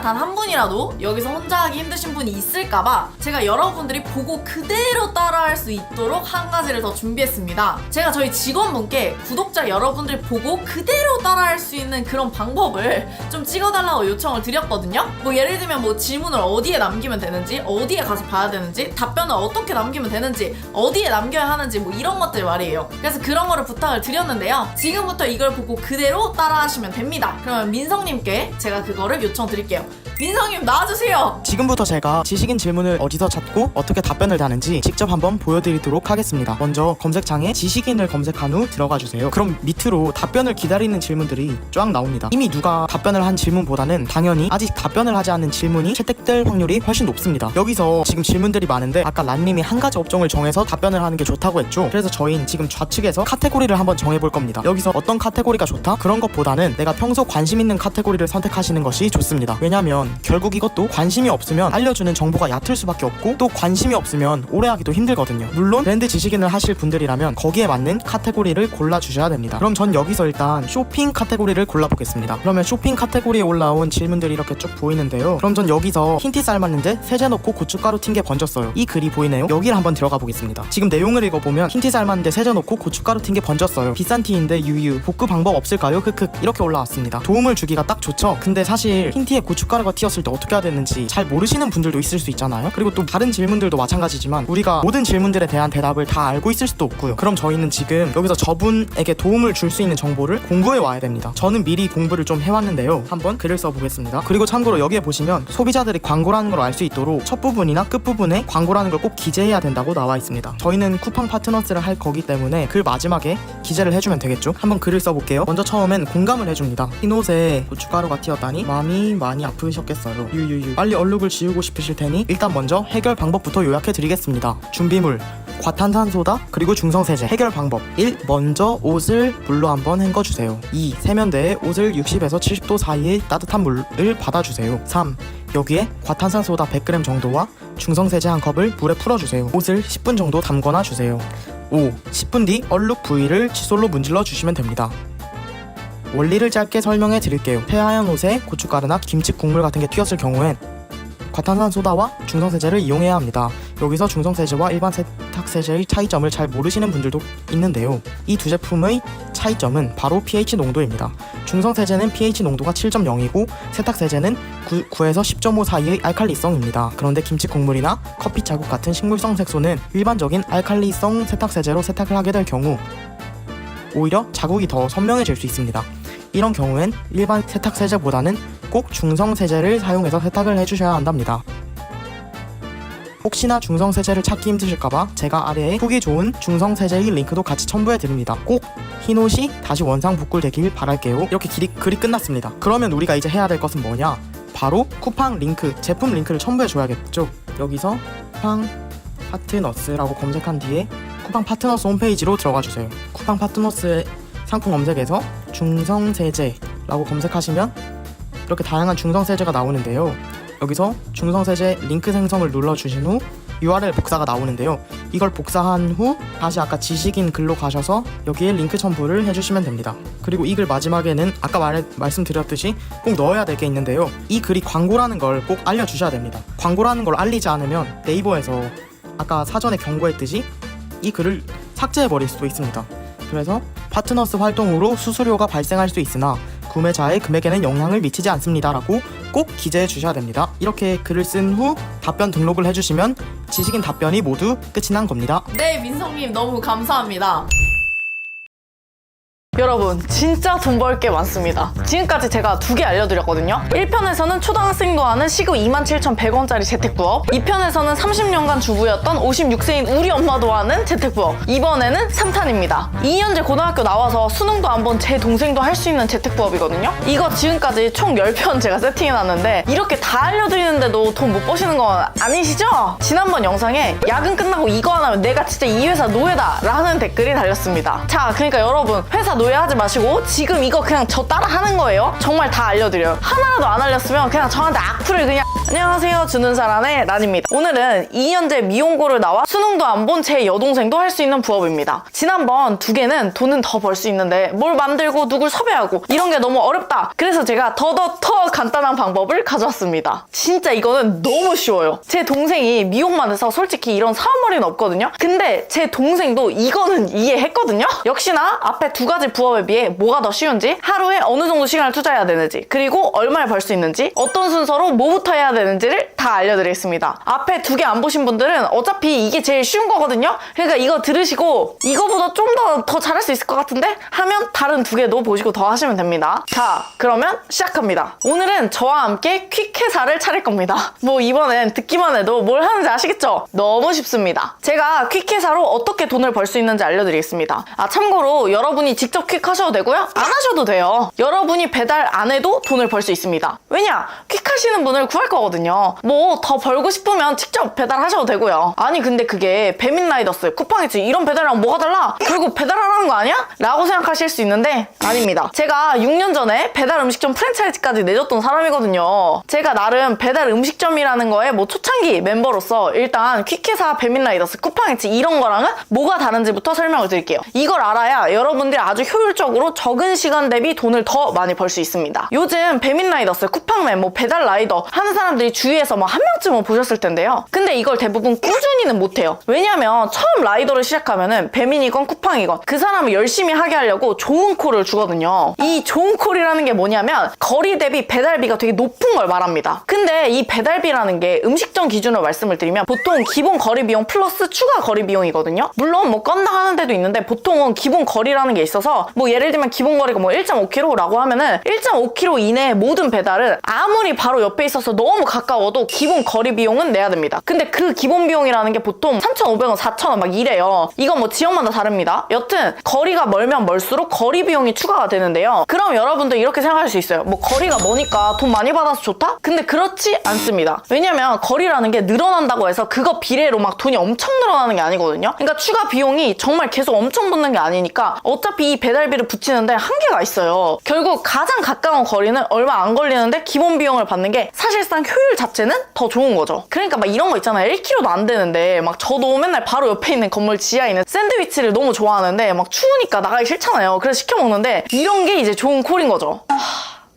단 한 분이라도 여기서 혼자 하기 힘드신 분이 있을까봐 제가 여러분들이 보고 그대로 따라할 수 있도록 한 가지를 더 준비했습니다. 제가 저희 직원분께 구독자 여러분들이 보고 그대로 따라할 수 있는 그런 방법을 좀 찍어달라고 요청을 드렸거든요. 뭐 예를 들면 뭐 질문을 어디에 남기면 되는지, 어디에 가서 봐야 되는지, 답변을 어떻게 남기면 되는지, 어디에 남겨야 하는지 뭐 이런 것들 말이에요. 그래서 그런 거를 부탁을 드렸는데요. 지금부터 이걸 보고 그대로 따라하시면 됩니다. 그러면 민성님께 제가 그거를 요청드릴게요. 민성님 나와주세요. 지금부터 제가 지식인 질문을 어디서 찾고 어떻게 답변을 다는지 직접 한번 보여드리도록 하겠습니다. 먼저 검색창에 지식인을 검색한 후 들어가주세요. 그럼 밑으로 답변을 기다리는 질문들이 쫙 나옵니다. 이미 누가 답변을 한 질문보다는 당연히 아직 답변을 하지 않은 질문이 채택될 확률이 훨씬 높습니다. 여기서 지금 질문들이 많은데 아까 란님이 한 가지 업종을 정해서 답변을 하는 게 좋다고 했죠. 그래서 저희는 지금 좌측에서 카테고리를 한번 정해볼 겁니다. 여기서 어떤 카테고리가 좋다? 그런 것보다는 내가 평소 관심 있는 카테고리를 선택하시는 것이 좋습니다. 왜냐면 결국 이것도 관심이 없으면 알려주는 정보가 얕을 수밖에 없고 또 관심이 없으면 오래 하기도 힘들거든요. 물론 브랜드 지식인을 하실 분들이라면 거기에 맞는 카테고리를 골라주셔야 됩니다. 그럼 전 여기서 일단 쇼핑 카테고리를 골라보겠습니다. 그러면 쇼핑 카테고리에 올라온 질문들이 이렇게 쭉 보이는데요. 그럼 전 여기서 흰티 삶았는데 세제 넣고 고춧가루 튄 게 번졌어요. 이 글이 보이네요. 여기를 한번 들어가 보겠습니다. 지금 내용을 읽어보면 흰티 삶았는데 세제 넣고 고춧가루 튄 게 번졌어요. 비싼 티인데 유유 복구 방법 없을까요? 크크 이렇게 올라왔습니다. 도움을 주기가 딱 좋죠. 근데 사실 흰티에 고춧가루가 튀었을 때 어떻게 해야 되는지 잘 모르시는 분들도 있을 수 있잖아요. 그리고 또 다른 질문들도 마찬가지지만 우리가 모든 질문들에 대한 대답을 다 알고 있을 수도 없고요. 그럼 저희는 지금 여기서 저분에게 도움을 줄 수 있는 정보를 공부해 와야 됩니다. 저는 미리 공부를 좀 해왔는데요. 한번 글을 써보겠습니다. 그리고 참고로 여기에 보시면 소비자들이 광고라는 걸 알 수 있도록 첫 부분이나 끝 부분에 광고라는 걸 꼭 기재해야 된다고 나와 있습니다. 저희는 쿠팡 파트너스를 할 거기 때문에 글 마지막에 기재를 해주면 되겠죠. 한번 글을 써볼게요. 먼저 처음엔 공감을 해줍니다. 흰 옷에 고춧가루가 튀었다니 마음이 많이 아프셨겠어요. 유유유 빨리 얼룩을 지우고 싶으실 테니 일단 먼저 해결 방법부터 요약해 드리겠습니다. 준비물 과탄산소다 그리고 중성세제. 해결 방법 1. 먼저 옷을 물로 한번 헹궈주세요. 2. 세면대에 옷을 60에서 70도 사이의 따뜻한 물을 받아주세요. 3. 여기에 과탄산소다 100g 정도와 중성세제 한 컵을 물에 풀어주세요. 옷을 10분 정도 담거나 주세요. 5. 10분 뒤 얼룩 부위를 칫솔로 문질러 주시면 됩니다. 원리를 짧게 설명해 드릴게요. 새하얀 옷에 고춧가루나 김치 국물 같은 게 튀었을 경우엔 과탄산소다와 중성세제를 이용해야 합니다. 여기서 중성세제와 일반 세탁 세탁세제의 차이점을 잘 모르시는 분들도 있는데요. 이 두 제품의 차이점은 바로 pH 농도입니다. 중성세제는 pH 농도가 7.0이고 세탁세제는 9에서 10.5 사이의 알칼리성입니다. 그런데 김치 국물이나 커피 자국 같은 식물성 색소는 일반적인 알칼리성 세탁세제로 세탁을 하게 될 경우 오히려 자국이 더 선명해질 수 있습니다. 이런 경우엔 일반 세탁세제보다는 꼭 중성세제를 사용해서 세탁을 해주셔야 한답니다. 혹시나 중성세제를 찾기 힘드실까봐 제가 아래에 후기 좋은 중성세제의 링크도 같이 첨부해드립니다. 꼭 흰옷이 다시 원상 복구되길 바랄게요. 이렇게 글이 끝났습니다. 그러면 우리가 이제 해야 될 것은 뭐냐? 바로 쿠팡 링크, 제품 링크를 첨부해줘야겠죠. 여기서 쿠팡 파트너스라고 검색한 뒤에 쿠팡 파트너스 홈페이지로 들어가주세요. 쿠팡 파트너스의 상품 검색에서 중성세제라고 검색하시면 이렇게 다양한 중성세제가 나오는데요. 여기서 중성세제 링크 생성을 눌러주신 후 URL 복사가 나오는데요. 이걸 복사한 후 다시 아까 지식인 글로 가셔서 여기에 링크 첨부를 해주시면 됩니다. 그리고 이 글 마지막에는 아까 말씀드렸듯이 꼭 넣어야 될 게 있는데요. 이 글이 광고라는 걸 꼭 알려주셔야 됩니다. 광고라는 걸 알리지 않으면 네이버에서 아까 사전에 경고했듯이 이 글을 삭제해버릴 수도 있습니다. 그래서 파트너스 활동으로 수수료가 발생할 수 있으나 구매자의 금액에는 영향을 미치지 않습니다 라고 꼭 기재해 주셔야 됩니다. 이렇게 글을 쓴 후 답변 등록을 해주시면 지식인 답변이 모두 끝이 난 겁니다. 네, 민성님 너무 감사합니다. 여러분 진짜 돈 벌 게 많습니다. 지금까지 제가 2개 알려드렸거든요. 1편에서는 초등학생도 하는 시급 27,100원짜리 재택부업, 2편에서는 30년간 주부였던 56세인 우리 엄마도 하는 재택부업, 이번에는 3탄입니다. 2년제 고등학교 나와서 수능도 안 본 제 동생도 할 수 있는 재택부업이거든요. 이거 지금까지 총 10편 제가 세팅해놨는데 이렇게 다 알려드리는데도 돈 못 버시는 건 아니시죠? 지난번 영상에 야근 끝나고 이거 안 하면 내가 진짜 이 회사 노예다 라는 댓글이 달렸습니다. 자, 그러니까 여러분 회사 노예하지 마시고 지금 이거 그냥 저 따라 하는 거예요. 정말 다 알려드려요. 하나라도 안 알렸으면 그냥 저한테 악플을 그냥 안녕하세요 주는 사람의 난입니다. 오늘은 2년제 미용고를 나와 수능도 안 본 제 여동생도 할 수 있는 부업입니다. 지난번 2개는 돈은 더 벌 수 있는데 뭘 만들고 누굴 섭외하고 이런 게 너무 어렵다. 그래서 제가 더 간단한 방법을 가져왔습니다. 진짜 이거는 너무 쉬워요. 제 동생이 미용만 해서 솔직히 이런 사업머리는 없거든요. 근데 제 동생도 이거는 이해했거든요. 역시나 앞에 2가지 부업에 비해 뭐가 더 쉬운지, 하루에 어느 정도 시간을 투자해야 되는지, 그리고 얼마를 벌 수 있는지, 어떤 순서로 뭐부터 해야 되는지를 다 알려드리겠습니다. 앞에 2개 안 보신 분들은 어차피 이게 제일 쉬운 거거든요. 그러니까 이거 들으시고 이거보다 좀 더 잘할 수 있을 것 같은데? 하면 다른 2개도 보시고 더 하시면 됩니다. 자, 그러면 시작합니다. 오늘은 저와 함께 퀵회사를 차릴 겁니다. 뭐 이번엔 듣기만 해도 뭘 하는지 아시겠죠? 너무 쉽습니다. 제가 퀵회사로 어떻게 돈을 벌 수 있는지 알려드리겠습니다. 참고로 여러분이 직접 퀵 하셔도 되고요. 안 하셔도 돼요. 여러분이 배달 안 해도 돈을 벌 수 있습니다. 왜냐? 퀵 하시는 분을 구할 거거든요. 뭐 더 벌고 싶으면 직접 배달하셔도 되고요. 아니 근데 그게 배민라이더스, 쿠팡이츠 이런 배달이랑 뭐가 달라? 결국 배달하라는 거 아니야? 라고 생각하실 수 있는데 아닙니다. 제가 6년 전에 배달 음식점 프랜차이즈까지 내줬던 사람이거든요. 제가 나름 배달 음식점이라는 거에 뭐 초창기 멤버로서 일단 퀵회사, 배민라이더스, 쿠팡이츠 이런 거랑은 뭐가 다른지부터 설명을 드릴게요. 이걸 알아야 여러분들이 아주 효율적으로 적은 시간 대비 돈을 더 많이 벌 수 있습니다. 요즘 배민라이더스, 쿠팡맨, 뭐 배달라이더 하는 사람들이 주위에서 뭐 한 명쯤은 보셨을 텐데요. 근데 이걸 대부분 꾸준히는 못해요. 왜냐면 처음 라이더를 시작하면은 배민이건 쿠팡이건 그 사람을 열심히 하게 하려고 좋은 콜을 주거든요. 이 좋은 콜이라는 게 뭐냐면 거리 대비 배달비가 되게 높은 걸 말합니다. 근데 이 배달비라는 게 음식점 기준으로 말씀을 드리면 보통 기본 거리 비용 플러스 추가 거리 비용이거든요. 물론 뭐 건당 하는 데도 있는데 보통은 기본 거리라는 게 있어서 뭐 예를 들면 기본 거리가 뭐 1.5km라고 하면은 1.5km 이내의 모든 배달은 아무리 바로 옆에 있어서 너무 가까워도 기본 거리 비용은 내야 됩니다. 근데 그 기본 비용이라는 게 보통 3,500원, 4,000원 막 이래요. 이건 뭐 지역마다 다릅니다. 여튼 거리가 멀면 멀수록 거리 비용이 추가가 되는데요. 그럼 여러분들 이렇게 생각할 수 있어요. 뭐 거리가 머니까 돈 많이 받아서 좋다? 근데 그렇지 않습니다. 왜냐면 거리라는 게 늘어난다고 해서 그거 비례로 막 돈이 엄청 늘어나는 게 아니거든요. 그러니까 추가 비용이 정말 계속 엄청 붙는 게 아니니까 어차피 이 배달비를 붙이는데 한계가 있어요. 결국 가장 가까운 거리는 얼마 안 걸리는데 기본 비용을 받는 게 사실상 효율 자체는 더 좋은 거죠. 그러니까 막 이런 거 있잖아요. 1km도 안 되는데 막 저도 맨날 바로 옆에 있는 건물 지하에 있는 샌드위치를 너무 좋아하는데 막 추우니까 나가기 싫잖아요. 그래서 시켜 먹는데 이런 게 이제 좋은 콜인 거죠.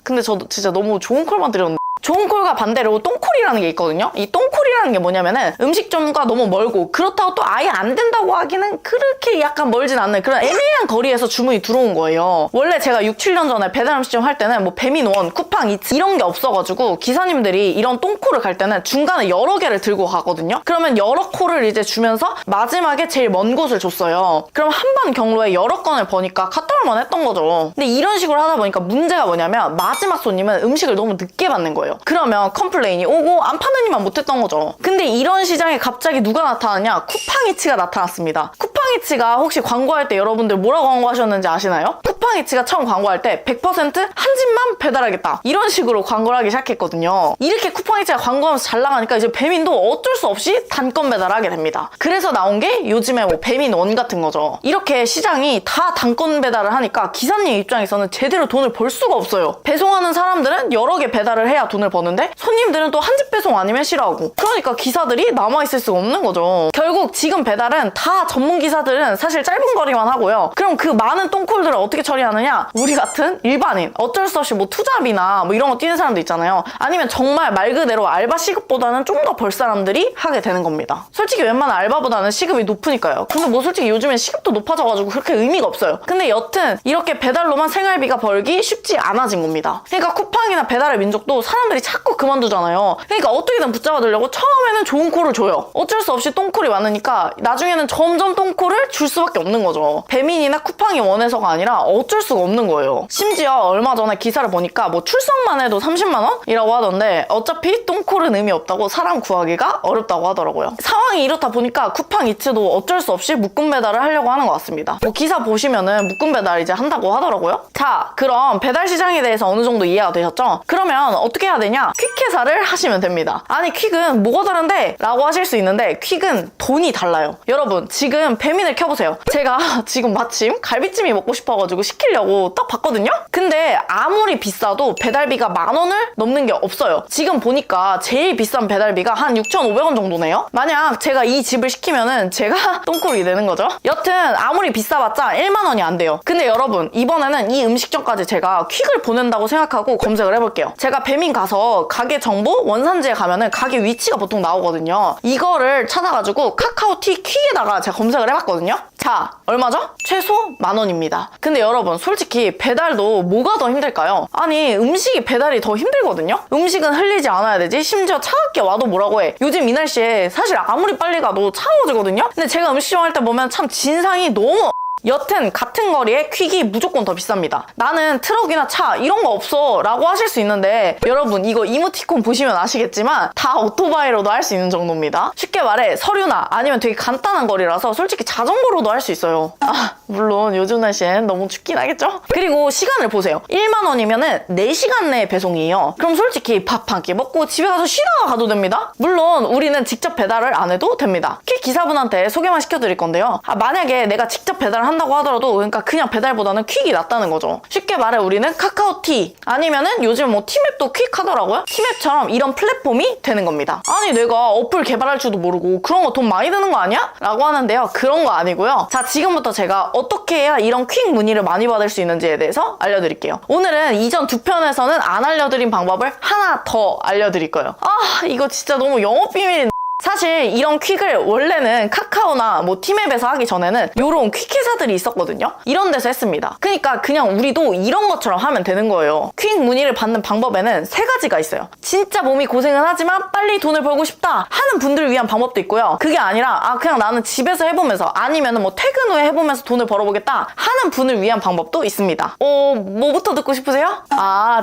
근데 저도 진짜 너무 좋은 콜만 드렸는데 좋은 콜과 반대로 똥콜이라는 게 있거든요. 이 똥콜이라는 게 뭐냐면은 음식점과 너무 멀고 그렇다고 또 아예 안 된다고 하기는 그렇게 약간 멀진 않는 그런 애매한 거리에서 주문이 들어온 거예요. 원래 제가 6, 7년 전에 배달 음식점 할 때는 뭐 배민원, 쿠팡, 이츠 이런 게 없어가지고 기사님들이 이런 똥콜을 갈 때는 중간에 여러 개를 들고 가거든요. 그러면 여러 콜을 이제 주면서 마지막에 제일 먼 곳을 줬어요. 그럼 한 번 경로에 여러 건을 버니까 갔다 올만 했던 거죠. 근데 이런 식으로 하다 보니까 문제가 뭐냐면 마지막 손님은 음식을 너무 늦게 받는 거예요. 그러면 컴플레인이 오고 안 파는 이만 못했던 거죠. 근데 이런 시장에 갑자기 누가 나타나냐? 쿠팡이츠가 나타났습니다. 쿠팡이츠가 혹시 광고할 때 여러분들 뭐라고 광고하셨는지 아시나요? 쿠팡이츠가 처음 광고할 때 100% 한 집만 배달하겠다 이런 식으로 광고를 하기 시작했거든요. 이렇게 쿠팡이츠가 광고하면서 잘 나가니까 이제 배민도 어쩔 수 없이 단건 배달하게 됩니다. 그래서 나온 게 요즘에 뭐 배민원 같은 거죠. 이렇게 시장이 다 단건 배달을 하니까 기사님 입장에서는 제대로 돈을 벌 수가 없어요. 배송하는 사람들은 여러 개 배달을 해야 돈을 버는데 손님들은 또 한 집 배송 아니면 싫어하고 그러니까 기사들이 남아있을 수가 없는 거죠. 결국 지금 배달은 다 전문 기사들은 사실 짧은 거리만 하고요. 그럼 그 많은 똥콜들을 어떻게 처리하느냐? 우리 같은 일반인 어쩔 수 없이 뭐 투잡이나 뭐 이런 거 뛰는 사람도 있잖아요. 아니면 정말 말 그대로 알바 시급보다는 좀 더 벌 사람들이 하게 되는 겁니다. 솔직히 웬만한 알바보다는 시급이 높으니까요. 근데 뭐 솔직히 요즘엔 시급도 높아져가지고 그렇게 의미가 없어요. 근데 여튼 이렇게 배달로만 생활비가 벌기 쉽지 않아진 겁니다. 그러니까 쿠팡이나 배달의 민족도 사람들이 자꾸 그만두잖아요. 그러니까 어떻게든 붙잡아두려고 처음에는 좋은 콜을 줘요. 어쩔 수 없이 똥콜이 많으니까 나중에는 점점 똥콜을 줄 수밖에 없는 거죠. 배민이나 쿠팡이 원해서가 아니라 어쩔 수가 없는 거예요. 심지어 얼마 전에 기사를 보니까 뭐 출석만 해도 30만 원이라고 하던데 어차피 똥콜은 의미 없다고 사람 구하기가 어렵다고 하더라고요. 상황이 이렇다 보니까 쿠팡 이츠도 어쩔 수 없이 묶음 배달을 하려고 하는 것 같습니다. 뭐 기사 보시면은 묶음 배달 이제 한다고 하더라고요. 자, 그럼 배달 시장에 대해서 어느 정도 이해가 되셨죠? 그러면 어떻게 해야 되냐? 퀵회사를 하시면 됩니다. 아니 퀵은 뭐가 다른데? 라고 하실 수 있는데 퀵은 돈이 달라요. 여러분 지금 배민을 켜보세요. 제가 지금 마침 갈비찜이 먹고 싶어가지고 시키려고 딱 봤거든요? 근데 아무리 비싸도 배달비가 10,000원을 넘는 게 없어요. 지금 보니까 제일 비싼 배달비가 한 6,500원 정도네요? 만약 제가 이 집을 시키면은 제가 똥콜이 되는 거죠. 여튼 아무리 비싸봤자 1만 원이 안 돼요. 근데 여러분 이번에는 이 음식점까지 제가 퀵을 보낸다고 생각하고 검색을 해볼게요. 제가 배민 가서 가게 정보 원산지에 가면은 가게 위치가 보통 나오거든요. 이거를 찾아가지고 카카오티 퀵에다가 제가 검색을 해봤거든요. 자, 얼마죠? 최소 10,000원입니다. 근데 여러분 솔직히 배달도 뭐가 더 힘들까요? 아니 음식이 배달이 더 힘들거든요? 음식은 흘리지 않아야 되지? 심지어 차갑게 와도 뭐라고 해. 요즘 이 날씨에 사실 아무리 빨리 가도 차가워지거든요? 근데 제가 음식점 할 때 보면 참 진상이 너무 여튼 같은 거리에 퀵이 무조건 더 비쌉니다. 나는 트럭이나 차 이런 거 없어 라고 하실 수 있는데 여러분 이거 이모티콘 보시면 아시겠지만 다 오토바이로도 할 수 있는 정도입니다. 쉽게 말해 서류나 아니면 되게 간단한 거리라서 솔직히 자전거로도 할 수 있어요. 아 물론 요즘 날씨엔 너무 춥긴 하겠죠? 그리고 시간을 보세요. 1만 원이면은 4시간 내에 배송이에요. 그럼 솔직히 밥 한 끼 먹고 집에 가서 쉬다가 가도 됩니다. 물론 우리는 직접 배달을 안 해도 됩니다. 퀵 기사분한테 소개만 시켜드릴 건데요. 만약에 내가 직접 배달을 한다고 하더라도 그러니까 그냥 배달보다는 퀵이 낫다는 거죠. 쉽게 말해 우리는 카카오티 아니면은 요즘 뭐 티맵도 퀵 하더라고요. 티맵처럼 이런 플랫폼이 되는 겁니다. 아니 내가 어플 개발할 줄도 모르고 그런 거 돈 많이 드는 거 아니야? 라고 하는데요. 그런 거 아니고요. 자 지금부터 제가 어떻게 해야 이런 퀵 문의를 많이 받을 수 있는지에 대해서 알려드릴게요. 오늘은 이전 2편에서는 안 알려드린 방법을 하나 더 알려드릴 거예요. 아 이거 진짜 너무 영업비밀인데 사실 이런 퀵을 원래는 카카오나 뭐 티맵에서 하기 전에는 요런 퀵회사들이 있었거든요. 이런 데서 했습니다. 그러니까 그냥 우리도 이런 것처럼 하면 되는 거예요. 퀵 문의를 받는 방법에는 3가지가 있어요. 진짜 몸이 고생은 하지만 빨리 돈을 벌고 싶다 하는 분들을 위한 방법도 있고요. 그게 아니라 그냥 나는 집에서 해보면서 아니면 뭐 퇴근 후에 해보면서 돈을 벌어보겠다 하는 분을 위한 방법도 있습니다. 뭐부터 듣고 싶으세요?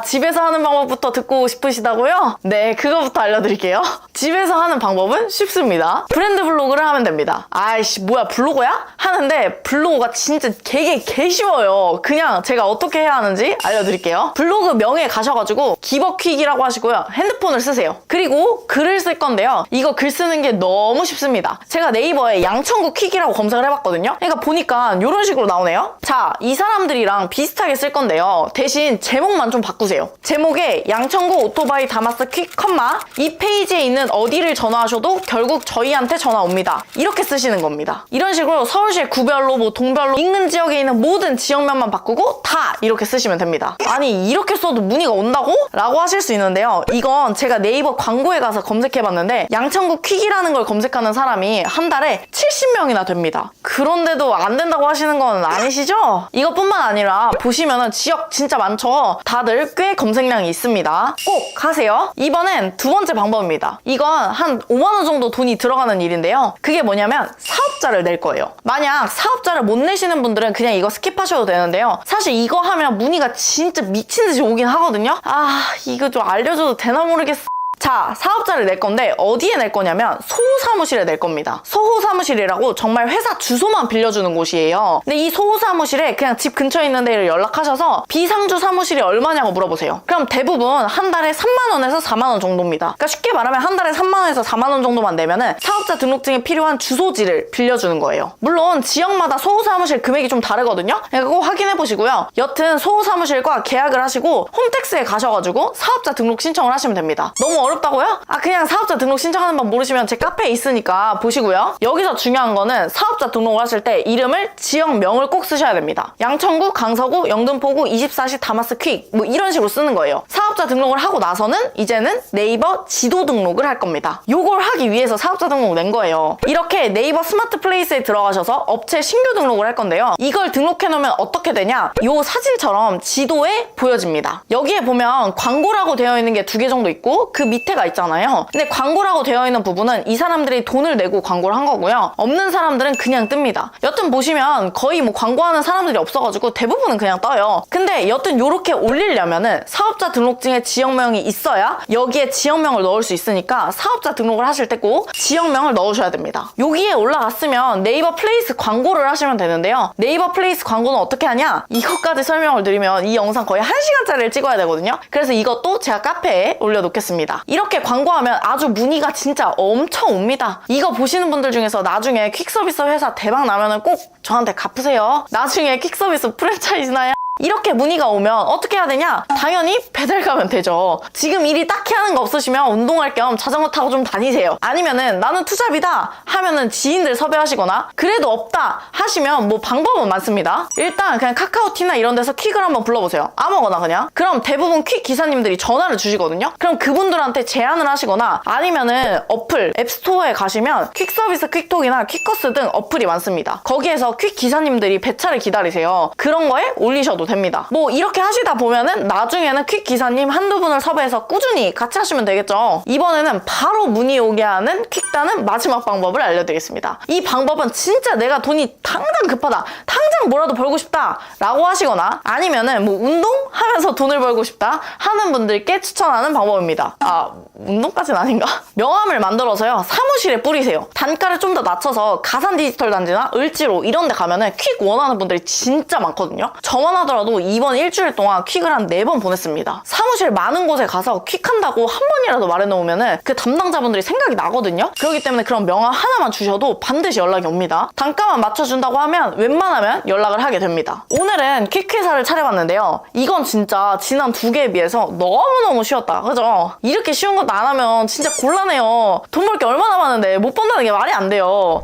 집에서 하는 방법부터 듣고 싶으시다고요? 네, 그거부터 알려드릴게요. 집에서 하는 방법은 쉽습니다. 브랜드 블로그를 하면 됩니다. 아이씨 뭐야 블로거야? 하는데 블로그가 진짜 개 쉬워요. 그냥 제가 어떻게 해야 하는지 알려드릴게요. 블로그 명에 가셔가지고 기버퀵이라고 하시고요. 핸드폰을 쓰세요. 그리고 글을 쓸 건데요. 이거 글 쓰는 게 너무 쉽습니다. 제가 네이버에 양천구 퀵이라고 검색을 해봤거든요. 그러니까 보니까 이런 식으로 나오네요. 자, 이 사람들이랑 비슷하게 쓸 건데요. 대신 제목만 좀 바꾸세요. 제목에 양천구 오토바이 다마스 퀵 컴마 이 페이지에 있는 어디를 전화하셔도 하셔도 결국 저희한테 전화 옵니다. 이렇게 쓰시는 겁니다. 이런 식으로 서울시의 구별로 뭐 동별로 인근 지역에 있는 모든 지역명만 바꾸고 다 이렇게 쓰시면 됩니다. 아니 이렇게 써도 문의가 온다고? 라고 하실 수 있는데요. 이건 제가 네이버 광고에 가서 검색해봤는데 양천구 퀵이라는 걸 검색하는 사람이 한 달에 70명이나 됩니다. 그런데도 안 된다고 하시는 건 아니시죠? 이것뿐만 아니라 보시면은 지역 진짜 많죠? 다들 꽤 검색량이 있습니다. 꼭 하세요. 이번엔 두 번째 방법입니다. 이건 한 5만 원 정도 돈이 들어가는 일인데요. 그게 뭐냐면 사업자를 낼 거예요. 만약 사업자를 못 내시는 분들은 그냥 이거 스킵하셔도 되는데요. 사실 이거 하면 문의가 진짜 미친 듯이 오긴 하거든요. 아 이거 좀 알려줘도 되나 모르겠어. 자, 사업자를 낼 건데 어디에 낼 거냐면 소호사무실에 낼 겁니다. 소호사무실이라고 정말 회사 주소만 빌려주는 곳이에요. 근데 이 소호사무실에 그냥 집 근처에 있는 데를 연락하셔서 비상주 사무실이 얼마냐고 물어보세요. 그럼 대부분 한 달에 3만 원에서 4만 원 정도입니다. 그러니까 쉽게 말하면 한 달에 3만 원에서 4만 원 정도만 내면은 사업자 등록증에 필요한 주소지를 빌려주는 거예요. 물론 지역마다 소호사무실 금액이 좀 다르거든요. 그러니까 꼭 확인해 보시고요. 여튼 소호사무실과 계약을 하시고 홈택스에 가셔가지고 사업자 등록 신청을 하시면 됩니다. 너무 어렵다고요? 아 그냥 사업자 등록 신청하는 법 모르시면 제 카페에 있으니까 보시고요. 여기서 중요한 거는 사업자 등록을 하실 때 이름을 지역명을 꼭 쓰셔야 됩니다. 양천구, 강서구, 영등포구, 24시 다마스 퀵 뭐 이런 식으로 쓰는 거예요. 사업자 등록을 하고 나서는 이제는 네이버 지도 등록을 할 겁니다. 요걸 하기 위해서 사업자 등록 낸 거예요. 이렇게 네이버 스마트 플레이스에 들어가셔서 업체 신규 등록을 할 건데요. 이걸 등록해 놓으면 어떻게 되냐? 요 사진처럼 지도에 보여집니다. 여기에 보면 광고라고 되어 있는 게 2개 정도 있고 그 밑에가 있잖아요. 근데 광고라고 되어 있는 부분은 이 사람들이 돈을 내고 광고를 한 거고요. 없는 사람들은 그냥 뜹니다. 여튼 보시면 거의 뭐 광고하는 사람들이 없어가지고 대부분은 그냥 떠요. 근데 여튼 요렇게 올리려면은 사업자 등록증에 지역명이 있어야 여기에 지역명을 넣을 수 있으니까 사업자 등록을 하실 때 꼭 지역명을 넣으셔야 됩니다. 여기에 올라갔으면 네이버 플레이스 광고를 하시면 되는데요. 네이버 플레이스 광고는 어떻게 하냐? 이것까지 설명을 드리면 이 영상 거의 1시간짜리를 찍어야 되거든요. 그래서 이것도 제가 카페에 올려놓겠습니다. 이렇게 광고하면 아주 문의가 진짜 엄청 옵니다. 이거 보시는 분들 중에서 나중에 퀵서비스 회사 대박 나면은 꼭 저한테 갚으세요. 나중에 퀵서비스 프랜차이즈나야 이렇게 문의가 오면 어떻게 해야 되냐? 당연히 배달 가면 되죠. 지금 일이 딱히 하는 거 없으시면 운동할 겸 자전거 타고 좀 다니세요. 아니면은 나는 투잡이다 하면은 지인들 섭외하시거나 그래도 없다 하시면 뭐 방법은 많습니다. 일단 그냥 카카오티나 이런 데서 퀵을 한번 불러보세요. 아무거나 그냥. 그럼 대부분 퀵 기사님들이 전화를 주시거든요. 그럼 그분들한테 제안을 하시거나 아니면은 어플 앱스토어에 가시면 퀵서비스, 퀵톡이나 퀵커스 등 어플이 많습니다. 거기에서 퀵 기사님들이 배차를 기다리세요. 그런 거에 올리셔도 됩니다. 뭐 이렇게 하시다 보면은 나중에는 퀵 기사님 한두 분을 섭외해서 꾸준히 같이 하시면 되겠죠. 이번에는 바로 문의 오게 하는 퀵단은 마지막 방법을 알려드리겠습니다. 이 방법은 진짜 내가 돈이 당장 급하다, 당장 뭐라도 벌고 싶다 라고 하시거나 아니면은 뭐 운동하면서 돈을 벌고 싶다 하는 분들께 추천하는 방법입니다. 아 운동까지는 아닌가? 명함을 만들어서요 사무실에 뿌리세요. 단가를 좀 더 낮춰서 가산 디지털 단지나 을지로 이런 데 가면은 퀵 원하는 분들이 진짜 많거든요. 저만 하더라도 이번 일주일 동안 퀵을 한 4번 보냈습니다. 사무실 많은 곳에 가서 퀵한다고 한 번이라도 말해놓으면은 그 담당자분들이 생각이 나거든요. 그렇기 때문에 그런 명함 하나만 주셔도 반드시 연락이 옵니다. 단가만 맞춰준다고 하면 웬만하면 연락을 하게 됩니다. 오늘은 퀵 회사를 차려봤는데요. 이건 진짜 지난 2개에 비해서 너무너무 쉬웠다. 그죠? 이렇게 쉬운 것도 안 하면 진짜 곤란해요. 돈 벌 게 얼마나 많은데 못 번다는 게 말이 안 돼요.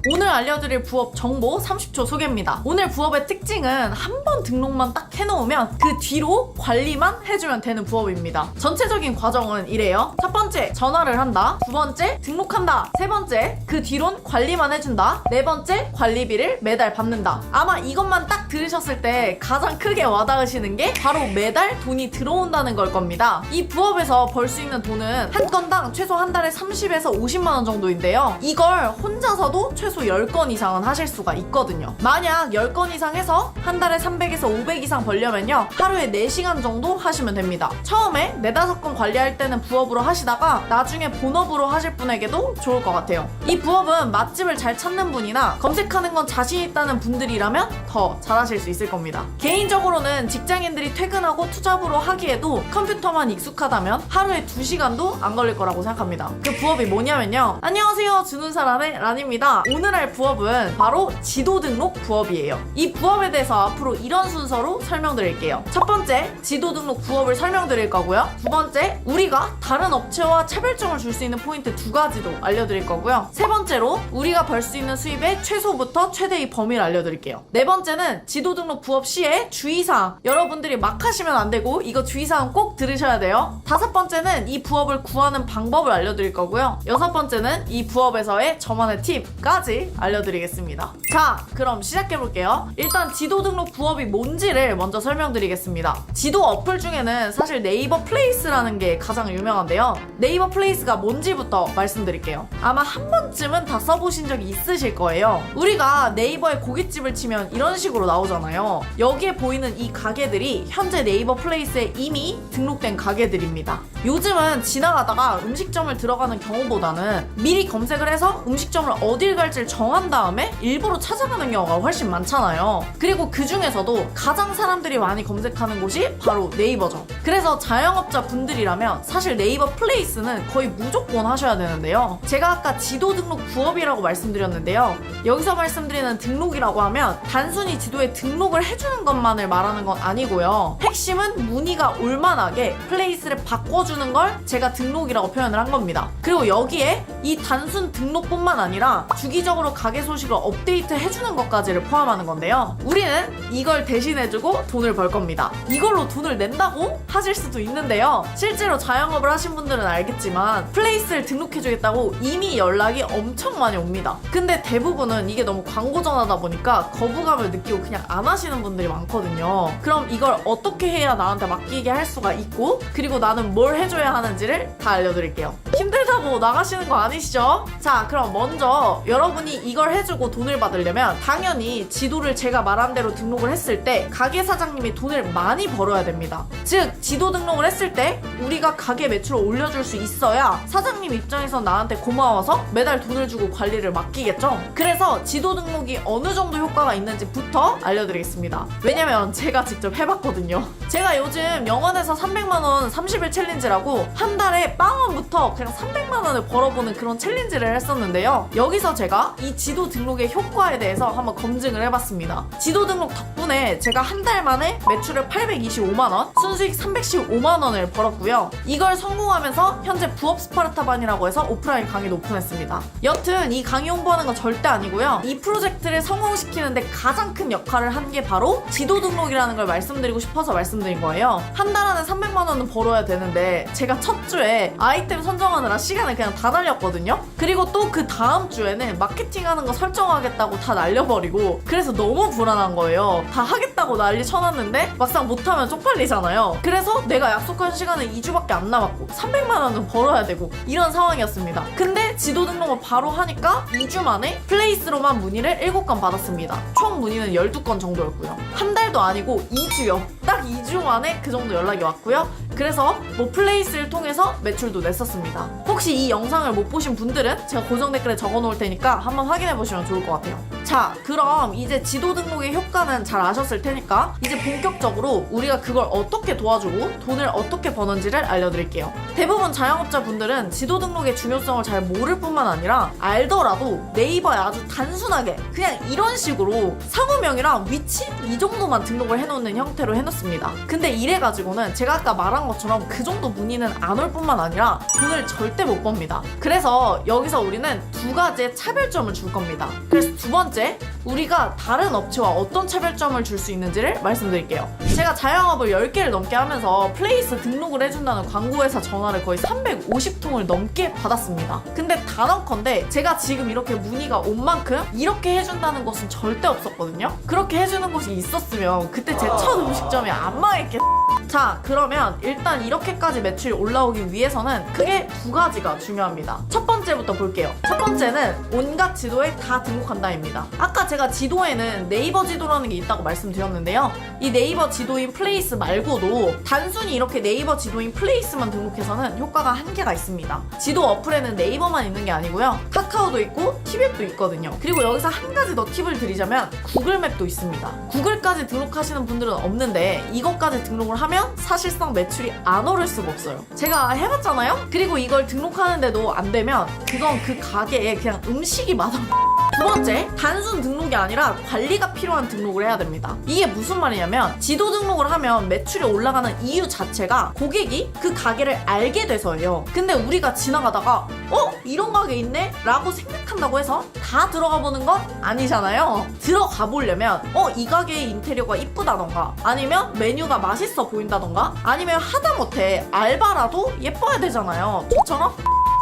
오늘 알려드릴 부업 정보 30초 소개입니다. 오늘 부업의 특징은 한 번 등록만 딱 해놓으면 그 뒤로 관리만 해주면 되는 부업입니다. 전체적인 과정은 이래요. 첫 번째, 전화를 한다. 두 번째, 등록한다. 세 번째, 그 뒤론 관리만 해준다. 네 번째, 관리비를 매달 받는다. 아마 이것만 딱 들으셨을 때 가장 크게 와닿으시는 게 바로 매달 돈이 들어온다는 걸 겁니다. 이 부업에서 벌 수 있는 돈은 한 건당 최소 한 달에 30에서 50만 원 정도인데요. 이걸 혼자서도 최소 10건 이상은 하실 수가 있거든요. 만약 10건 이상 해서 한 달에 300에서 500 이상 벌려면요 하루에 4시간 정도 하시면 됩니다. 처음에 4-5건 관리할 때는 부업으로 하시다가 나중에 본업으로 하실 분에게도 좋을 것 같아요. 이 부업은 맛집을 잘 찾는 분이나 검색하는 건 자신 있다는 분들이라면 더 잘하실 수 있을 겁니다. 개인적으로는 직장인들이 퇴근하고 투잡으로 하기에도 컴퓨터만 익숙하다면 하루에 2시간도 안 걸릴 거라고 생각합니다. 그 부업이 뭐냐면요. 안녕하세요, 주눈사람의 란입니다. 오늘 오늘 할 부업은 바로 지도 등록 부업이에요. 이 부업에 대해서 앞으로 이런 순서로 설명드릴게요. 첫 번째, 지도 등록 부업을 설명드릴 거고요. 두 번째, 우리가 다른 업체와 차별점을 줄 수 있는 포인트 2가지도 알려드릴 거고요. 세 번째로, 우리가 벌 수 있는 수입의 최소부터 최대의 범위를 알려드릴게요. 네 번째는 지도 등록 부업 시에 주의사항. 여러분들이 막 하시면 안 되고 이거 주의사항 꼭 들으셔야 돼요. 다섯 번째는 이 부업을 구하는 방법을 알려드릴 거고요. 여섯 번째는 이 부업에서의 저만의 팁까지 알려드리겠습니다. 자, 그럼 시작해볼게요. 일단 지도 등록 부업이 뭔지를 먼저 설명드리겠습니다. 지도 어플 중에는 사실 네이버 플레이스라는 게 가장 유명한데요. 네이버 플레이스가 뭔지부터 말씀드릴게요. 아마 한 번쯤은 다 써보신 적이 있으실 거예요. 우리가 네이버에 고깃집을 치면 이런 식으로 나오잖아요. 여기에 보이는 이 가게들이 현재 네이버 플레이스에 이미 등록된 가게들입니다. 요즘은 지나가다가 음식점을 들어가는 경우보다는 미리 검색을 해서 음식점을 어딜 갈지를 정한 다음에 일부러 찾아가는 경우가 훨씬 많잖아요. 그리고 그 중에서도 가장 사람들이 많이 검색하는 곳이 바로 네이버죠. 그래서 자영업자 분들이라면 사실 네이버 플레이스는 거의 무조건 하셔야 되는데요. 제가 아까 지도 등록 부업이라고 말씀드렸는데요. 여기서 말씀드리는 등록이라고 하면 단순히 지도에 등록을 해주는 것만을 말하는 건 아니고요. 핵심은 문의가 올만하게 플레이스를 바꿔주는 걸 제가 등록이라고 표현을 한 겁니다. 그리고 여기에 이 단순 등록뿐만 아니라 주기적으로 가게 소식을 업데이트 해주는 것까지를 포함하는 건데요. 우리는 이걸 대신해주고 돈을 벌 겁니다. 이걸로 돈을 낸다고 하실 수도 있는데요. 실제로 자영업을 하신 분들은 알겠지만 플레이스를 등록해주겠다고 이미 연락이 엄청 많이 옵니다. 근데 대부분은 이게 너무 광고 전화다 보니까 거부감을 느끼고 그냥 안 하시는 분들이 많거든요. 그럼 이걸 어떻게 해야 나한테 맡기게 할 수가 있고, 그리고 나는 뭘 해줘야 하는지를 다 알려드릴게요. 힘들다고 나가시는 거 아니시죠? 자, 그럼 먼저 여러분이 이걸 해주고 돈을 받으려면 당연히 지도를 제가 말한 대로 등록을 했을 때 가게 사장님이 돈을 많이 벌어야 됩니다. 즉, 지도 등록을 했을 때 우리가 가게 매출을 올려줄 수 있어야 사장님 입장에선 나한테 고마워서 매달 돈을 주고 관리를 맡기겠죠? 그래서 지도 등록이 어느 정도 효과가 있는지부터 알려드리겠습니다. 왜냐면 제가 직접 해봤거든요. 제가 요즘 영원에서 300만원 30일 챌린지라고 한 달에 빵원부터 그냥 300만원을 벌어보는 그런 챌린지를 했었는데요. 여기서 제가 이 지도 등록의 효과에 대해서 한번 검증을 해봤습니다. 지도 등록 덕분에 제가 한 달 만에 매출을 825만원, 순수익 315만원을 벌었고요. 이걸 성공하면서 현재 부업 스파르타반이라고 해서 오프라인 강의도 오픈했습니다. 여튼 이 강의 홍보하는 건 절대 아니고요. 이 프로젝트를 성공시키는데 가장 큰 역할을 한 게 바로 지도 등록이라는 걸 말씀드리고 싶어서 말씀드린 거예요. 한 달 안에 300만원은 벌어야 되는데 제가 첫 주에 아이템 선정하느라 시간을 그냥 다 날렸거든요. 그리고 또 그 다음 주에는 마케팅하는 거 설정하겠다고 다 날려버리고, 그래서 너무 불안한 거예요. 다 하겠다고 난리 쳐놨는데 막상 못하면 쪽팔리잖아요. 그래서 내가 약속한 시간은 2주밖에 안 남았고 300만원은 벌어야 되고 이런 상황이었습니다. 근데 지도 등록을 바로 하니까 2주 만에 플레이스로만 문의를 7건 받았습니다. 총 문의는 12건 정도였고요. 한 달도 아니고 2주요. 딱 2주 만에 그 정도 연락이 왔고요. 그래서 뭐 플레이스를 통해서 매출도 냈었습니다. 혹시 이 영상을 못 보신 분들은 제가 고정 댓글에 적어놓을 테니까 한번 확인해보시면 좋을 것 같아요. 자, 그럼 이제 지도 등록의 효과는 잘 아셨을 테니까 이제 본격적으로 우리가 그걸 어떻게 도와주고 돈을 어떻게 버는지를 알려드릴게요. 대부분 자영업자 분들은 지도 등록의 중요성을 잘 모를 뿐만 아니라 알더라도 네이버에 아주 단순하게 그냥 이런 식으로 상호명이랑 위치 이 정도만 등록을 해놓는 형태로 해놓습니다. 근데 이래가지고는 제가 아까 말한 것처럼 그 정도 문의는 안 올 뿐만 아니라 돈을 절대 못 법니다. 그래서 여기서 우리는 두 가지의 차별점을 줄 겁니다. 그래서 두 번째, 우리가 다른 업체와 어떤 차별점을 줄 수 있는지를 말씀드릴게요. 제가 자영업을 10개를 넘게 하면서 플레이스 등록을 해준다는 광고회사 전화를 거의 350통을 넘게 받았습니다. 근데 단언컨대 제가 지금 이렇게 문의가 온 만큼 이렇게 해준다는 곳은 절대 없었거든요. 그렇게 해주는 곳이 있었으면 그때 제 첫 음식점이 안 망했겠. 자, 그러면 일단 이렇게까지 매출이 올라오기 위해서는 크게 두 가지가 중요합니다. 첫 번째부터 볼게요. 첫 번째는 온갖 지도에 다 등록한다입니다. 아까 제가 지도에는 네이버 지도라는 게 있다고 말씀드렸는데요. 이 네이버 지도인 플레이스 말고도 단순히 이렇게 네이버 지도인 플레이스만 등록해서는 효과가 한계가 있습니다. 지도 어플에는 네이버만 있는 게 아니고요. 카카오도 있고 티맵도 있거든요. 그리고 여기서 한 가지 더 팁을 드리자면 구글맵도 있습니다. 구글까지 등록하시는 분들은 없는데 이것까지 등록을 하면 그러면 사실상 매출이 안 오를 수가 없어요. 제가 해봤잖아요? 그리고 이걸 등록하는데도 안 되면 그건 그 가게에 그냥 음식이 맛없. 두 번째, 단순 등록이 아니라 관리가 필요한 등록을 해야 됩니다. 이게 무슨 말이냐면 지도 등록을 하면 매출이 올라가는 이유 자체가 고객이 그 가게를 알게 돼서예요. 근데 우리가 지나가다가 이런 가게 있네? 라고 생각한다고 해서 다 들어가 보는 건 아니잖아요. 들어가 보려면 이 가게의 인테리어가 이쁘다던가 아니면 메뉴가 맛있어 보인다던가 아니면 하다못해 알바라도 예뻐야 되잖아요. 저처럼?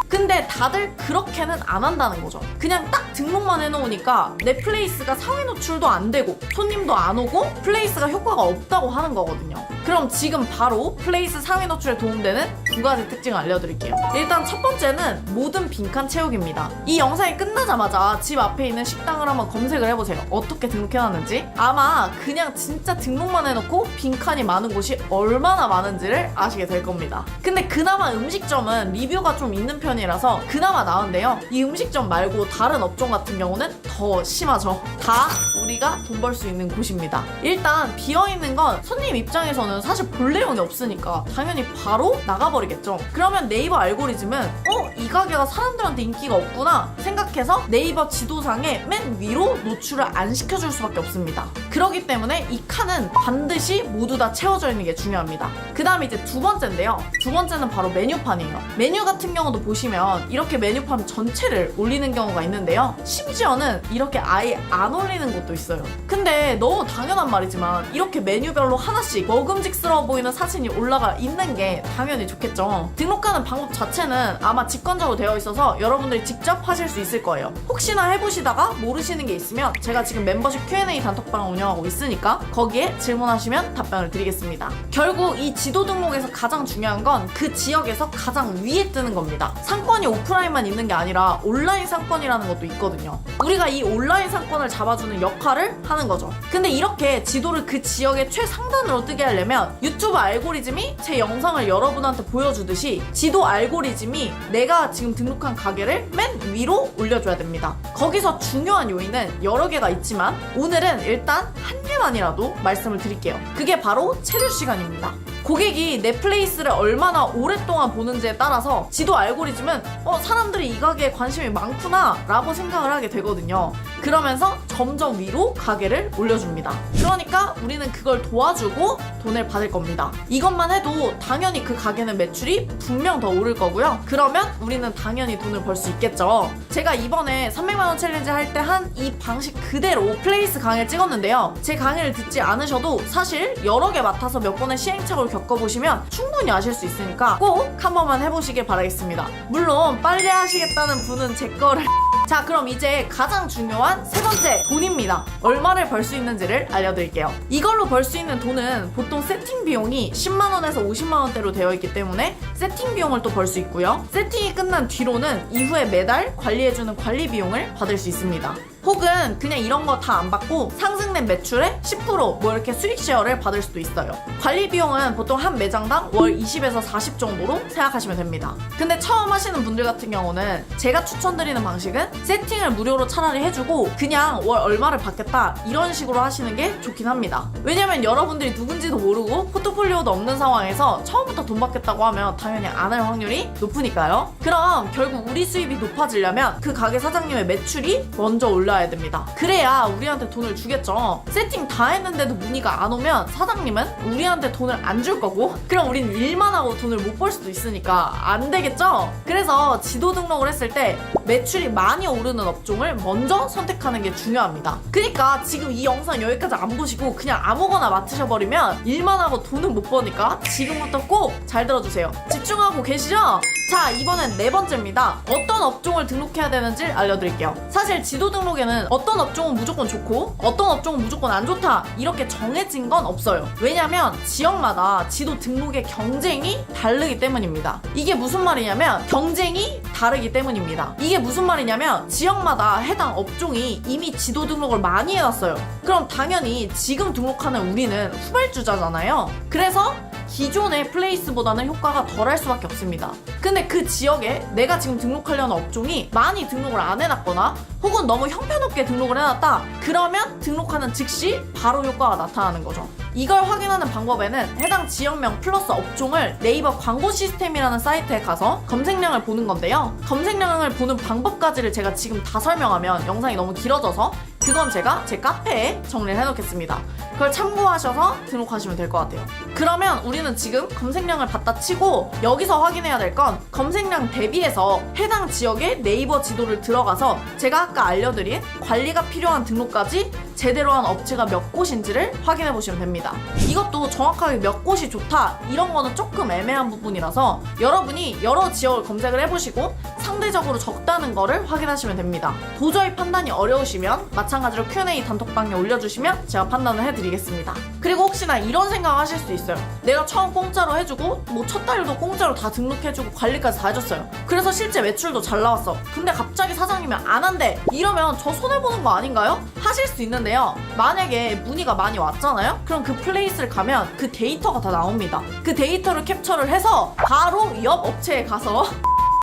근데 다들 그렇게는 안 한다는 거죠. 그냥 딱 등록만 해놓으니까 내 플레이스가 상위 노출도 안 되고 손님도 안 오고 플레이스가 효과가 없다고 하는 거거든요. 그럼 지금 바로 플레이스 상위 노출에 도움되는 두 가지 특징을 알려드릴게요. 일단 첫 번째는 모든 빈칸 채우기입니다. 이 영상이 끝나자마자 집 앞에 있는 식당을 한번 검색을 해보세요. 어떻게 등록해놨는지. 아마 그냥 진짜 등록만 해놓고 빈칸이 많은 곳이 얼마나 많은지를 아시게 될 겁니다. 근데 그나마 음식점은 리뷰가 좀 있는 편이라서 그나마 나은데요. 이 음식점 말고 다른 업종 같은 경우는 더 심하죠. 다 우리가 돈 벌 수 있는 곳입니다. 일단 비어있는 건 손님 입장에서는 사실 볼 내용이 없으니까 당연히 바로 나가버리겠죠. 그러면 네이버 알고리즘은 이 가게가 사람들한테 인기가 없구나 생각해서 네이버 지도상에 맨 위로 노출을 안 시켜줄 수밖에 없습니다. 그렇기 때문에 이 칸은 반드시 모두 다 채워져 있는 게 중요합니다. 그 다음에 이제 두 번째인데요. 두 번째는 바로 메뉴판이에요. 메뉴 같은 경우도 보시면 이렇게 메뉴판 전체를 올리는 경우가 있는데요. 심지어는 이렇게 아예 안 올리는 곳도 있어요. 근데 너무 당연한 말이지만 이렇게 메뉴별로 하나씩 먹음직스러워 보이는 사진이 올라가 있는 게 당연히 좋겠죠. 등록하는 방법 자체는 아마 직관적으로 되어 있어서 여러분들이 직접 하실 수 있을 거예요. 혹시나 해보시다가 모르시는 게 있으면 제가 지금 멤버십 Q&A 단톡방을 운영하고 있으니까 거기에 질문하시면 답변을 드리겠습니다. 결국 이 지도 등록에서 가장 중요한 건 그 지역에서 가장 위에 뜨는 겁니다. 상권이 오프라인만 있는 게 아니라 온라인 상권이라는 것도 있거든요. 우리가 이 온라인 상권을 잡아주는 역할을 하는 거죠. 근데 이렇게 지도를 그 지역의 최상단으로 뜨게 하려면 유튜브 알고리즘이 제 영상을 여러분한테 보여주듯이 지도 알고리즘이 내가 지금 등록한 가게를 맨 위로 올려줘야 됩니다. 거기서 중요한 요인은 여러 개가 있지만 오늘은 일단 한 개만이라도 말씀을 드릴게요. 그게 바로 체류 시간입니다. 고객이 내 플레이스를 얼마나 오랫동안 보는지에 따라서 지도 알고리즘은 사람들이 이 가게에 관심이 많구나 라고 생각을 하게 되거든요. 그러면서 점점 위로 가게를 올려줍니다. 그러니까 우리는 그걸 도와주고 돈을 받을 겁니다. 이것만 해도 당연히 그 가게는 매출이 분명 더 오를 거고요. 그러면 우리는 당연히 돈을 벌 수 있겠죠. 제가 이번에 300만원 챌린지 할 때 한 이 방식 그대로 플레이스 강의를 찍었는데요. 제 강의를 듣지 않으셔도 사실 여러 개 맡아서 몇 번의 시행착오를 겪어보시면 충분히 아실 수 있으니까 꼭 한 번만 해보시길 바라겠습니다. 물론 빨리 하시겠다는 분은 제 거를 자, 그럼 이제 가장 중요한 세 번째, 돈입니다. 얼마를 벌 수 있는지를 알려드릴게요. 이걸로 벌 수 있는 돈은 보통 세팅 비용이 10만원에서 50만원대로 되어 있기 때문에 세팅 비용을 또 벌 수 있고요. 세팅이 끝난 뒤로는 이후에 매달 관리해주는 관리 비용을 받을 수 있습니다. 혹은 그냥 이런 거 다 안 받고 상승된 매출의 10% 뭐 이렇게 수익 쉐어를 받을 수도 있어요. 관리 비용은 보통 한 매장당 월 20에서 40 정도로 생각하시면 됩니다. 근데 처음 하시는 분들 같은 경우는 제가 추천드리는 방식은 세팅을 무료로 차라리 해주고 그냥 월 얼마를 받겠다 이런 식으로 하시는 게 좋긴 합니다. 왜냐면 여러분들이 누군지도 모르고 포트폴리오도 없는 상황에서 처음부터 돈 받겠다고 하면 당연히 안 할 확률이 높으니까요. 그럼 결국 우리 수입이 높아지려면 그 가게 사장님의 매출이 먼저 올라야 됩니다. 그래야 우리한테 돈을 주겠죠. 세팅 다 했는데도 문의가 안 오면 사장님은 우리한테 돈을 안 줄 거고 그럼 우린 일만 하고 돈을 못 벌 수도 있으니까 안 되겠죠? 그래서 지도 등록을 했을 때 매출이 많이 오르는 업종을 먼저 선택하는 게 중요합니다. 그러니까 지금 이 영상 여기까지 안 보시고 그냥 아무거나 맡으셔버리면 일만 하고 돈은 못 버니까 지금부터 꼭 잘 들어주세요. 집중하고 계시죠? 자, 이번엔 네 번째입니다. 어떤 업종을 등록해야 되는지 알려드릴게요. 사실 지도 등록에는 어떤 업종은 무조건 좋고 어떤 업종은 무조건 안 좋다 이렇게 정해진 건 없어요. 왜냐면 지역마다 지도 등록의 경쟁이 다르기 때문입니다. 이게 무슨 말이냐면 경쟁이 다르기 때문입니다. 이게 무슨 말이냐면 지역마다 해당 업종이 이미 지도 등록을 많이 해놨어요. 그럼 당연히 지금 등록하는 우리는 후발주자잖아요. 그래서 기존의 플레이스보다는 효과가 덜할 수밖에 없습니다. 근데 그 지역에 내가 지금 등록하려는 업종이 많이 등록을 안 해놨거나 혹은 너무 형편없게 등록을 해놨다. 그러면 등록하는 즉시 바로 효과가 나타나는 거죠. 이걸 확인하는 방법에는 해당 지역명 플러스 업종을 네이버 광고 시스템이라는 사이트에 가서 검색량을 보는 건데요. 검색량을 보는 방법까지를 제가 지금 다 설명하면 영상이 너무 길어져서 그건 제가 제 카페에 정리를 해놓겠습니다. 그걸 참고하셔서 등록하시면 될 것 같아요. 그러면 우리는 지금 검색량을 받다 치고 여기서 확인해야 될 건 검색량 대비해서 해당 지역의 네이버 지도를 들어가서 제가 아까 알려드린 관리가 필요한 등록까지 제대로 한 업체가 몇 곳인지를 확인해 보시면 됩니다. 이것도 정확하게 몇 곳이 좋다 이런 거는 조금 애매한 부분이라서 여러분이 여러 지역을 검색을 해보시고 상대적으로 적다는 거를 확인하시면 됩니다. 도저히 판단이 어려우시면 마찬가지로 Q&A 단톡방에 올려주시면 제가 판단을 해드리겠습니다. 그리고 혹시나 이런 생각 하실 수 있어요. 내가 처음 공짜로 해주고 뭐 첫 달도 공짜로 다 등록해주고 관리까지 다 해줬어요. 그래서 실제 매출도 잘 나왔어. 근데 갑자기 사장님이 안 한대. 이러면 저 손해보는 거 아닌가요? 하실 수 있는데요. 만약에 문의가 많이 왔잖아요? 그럼 그 플레이스를 가면 그 데이터가 다 나옵니다. 그 데이터를 캡처를 해서 바로 옆 업체에 가서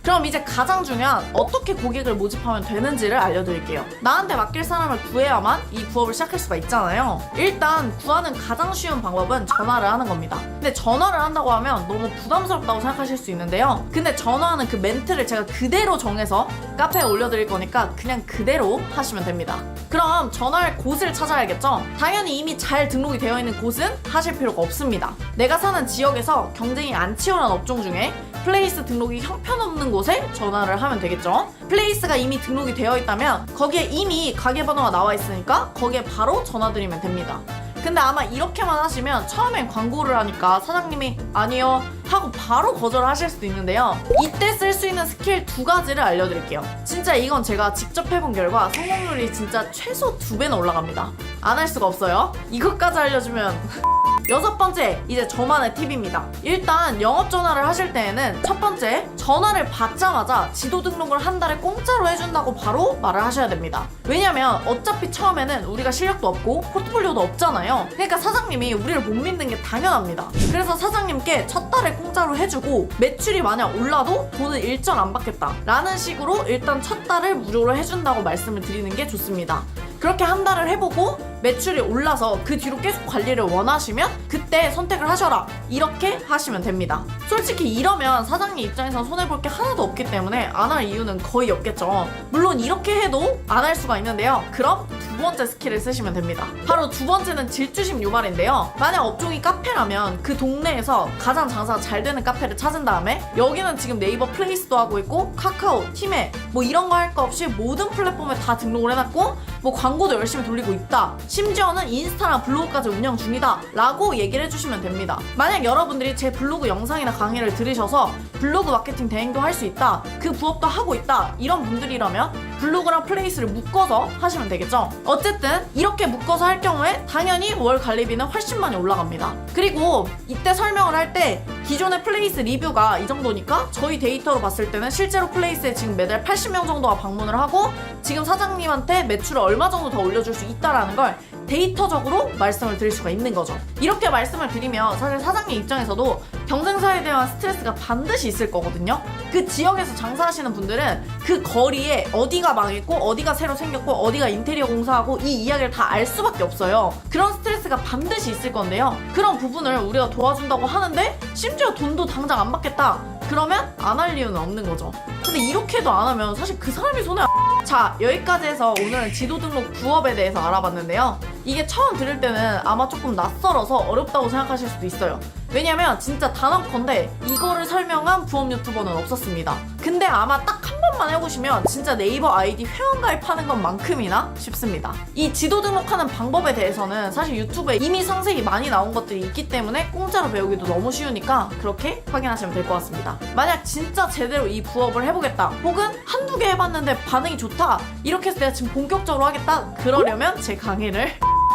그럼 이제 가장 중요한 어떻게 고객을 모집하면 되는지를 알려드릴게요. 나한테 맡길 사람을 구해야만 이 부업을 시작할 수가 있잖아요. 일단 구하는 가장 쉬운 방법은 전화를 하는 겁니다. 근데 전화를 한다고 하면 너무 부담스럽다고 생각하실 수 있는데요. 근데 전화하는 그 멘트를 제가 그대로 정해서 카페에 올려드릴 거니까 그냥 그대로 하시면 됩니다. 그럼 전화할 곳을 찾아야겠죠? 당연히 이미 잘 등록이 되어 있는 곳은 하실 필요가 없습니다. 내가 사는 지역에서 경쟁이 안 치열한 업종 중에 플레이스 등록이 형편없는 곳에 전화를 하면 되겠죠. 플레이스가 이미 등록이 되어 있다면 거기에 이미 가게번호가 나와 있으니까 거기에 바로 전화드리면 됩니다. 근데 아마 이렇게만 하시면 처음엔 광고를 하니까 사장님이 아니요 하고 바로 거절하실 수도 있는데요. 이때 쓸 수 있는 스킬 2가지를 알려드릴게요. 진짜 이건 제가 직접 해본 결과 성공률이 진짜 최소 2배는 올라갑니다. 안 할 수가 없어요. 이것까지 알려주면 6번째, 이제 저만의 팁입니다. 일단 영업 전화를 하실 때에는 첫 번째, 전화를 받자마자 지도 등록을 한 달에 공짜로 해준다고 바로 말을 하셔야 됩니다. 왜냐면 어차피 처음에는 우리가 실력도 없고 포트폴리오도 없잖아요. 그러니까 사장님이 우리를 못 믿는 게 당연합니다. 그래서 사장님께 첫 달에 공짜로 해주고 매출이 만약 올라도 돈을 일절 안 받겠다 라는 식으로 일단 첫 달을 무료로 해준다고 말씀을 드리는 게 좋습니다. 그렇게 한 달을 해보고 매출이 올라서 그 뒤로 계속 관리를 원하시면 그때 선택을 하셔라 이렇게 하시면 됩니다. 솔직히 이러면 사장님 입장에서 손해볼 게 하나도 없기 때문에 안 할 이유는 거의 없겠죠. 물론 이렇게 해도 안 할 수가 있는데요. 그럼 2번째 스킬을 쓰시면 됩니다. 바로 2번째는 질주심 유발인데요. 만약 업종이 카페라면 그 동네에서 가장 장사가 잘 되는 카페를 찾은 다음에 여기는 지금 네이버 플레이스도 하고 있고 카카오, 티메 뭐 이런 거 할 거 없이 모든 플랫폼에 다 등록을 해놨고 뭐 광고도 열심히 돌리고 있다. 심지어는 인스타나 블로그까지 운영 중이다 라고 얘기를 해주시면 됩니다. 만약 여러분들이 제 블로그 영상이나 강의를 들으셔서 블로그 마케팅 대행도 할 수 있다, 그 부업도 하고 있다 이런 분들이라면 블로그랑 플레이스를 묶어서 하시면 되겠죠. 어쨌든 이렇게 묶어서 할 경우에 당연히 월 관리비는 훨씬 많이 올라갑니다. 그리고 이때 설명을 할 때 기존의 플레이스 리뷰가 이 정도니까 저희 데이터로 봤을 때는 실제로 플레이스에 지금 매달 80명 정도가 방문을 하고 지금 사장님한테 매출을 얼마 정도 더 올려줄 수 있다라는 걸 데이터적으로 말씀을 드릴 수가 있는 거죠. 이렇게 말씀을 드리면 사실 사장님 입장에서도 경쟁사에 대한 스트레스가 반드시 있을 거거든요. 그 지역에서 장사하시는 분들은 그 거리에 어디가 망했고 어디가 새로 생겼고 어디가 인테리어 공사하고 이 이야기를 다 알 수밖에 없어요. 그런 스트레스가 반드시 있을 건데요. 그런 부분을 우리가 도와준다고 하는데 심지어 돈도 당장 안 받겠다. 그러면 안 할 이유는 없는 거죠. 근데 이렇게도 안 하면 사실 그 사람이 손해. 자, 여기까지 해서 오늘은 지도 등록 부업에 대해서 알아봤는데요. 이게 처음 들을 때는 아마 조금 낯설어서 어렵다고 생각하실 수도 있어요. 왜냐면 진짜 단언컨대 이거를 설명한 부업 유튜버는 없었습니다. 근데 아마 딱 한 번만 해보시면 진짜 네이버 아이디 회원가입하는 것만큼이나 쉽습니다. 이 지도 등록하는 방법에 대해서는 사실 유튜브에 이미 상세히 많이 나온 것들이 있기 때문에 공짜로 배우기도 너무 쉬우니까 그렇게 확인하시면 될 것 같습니다. 만약 진짜 제대로 이 부업을 해보겠다, 혹은 한두 개 해봤는데 반응이 좋다, 이렇게 해서 내가 지금 본격적으로 하겠다, 그러려면 제 강의를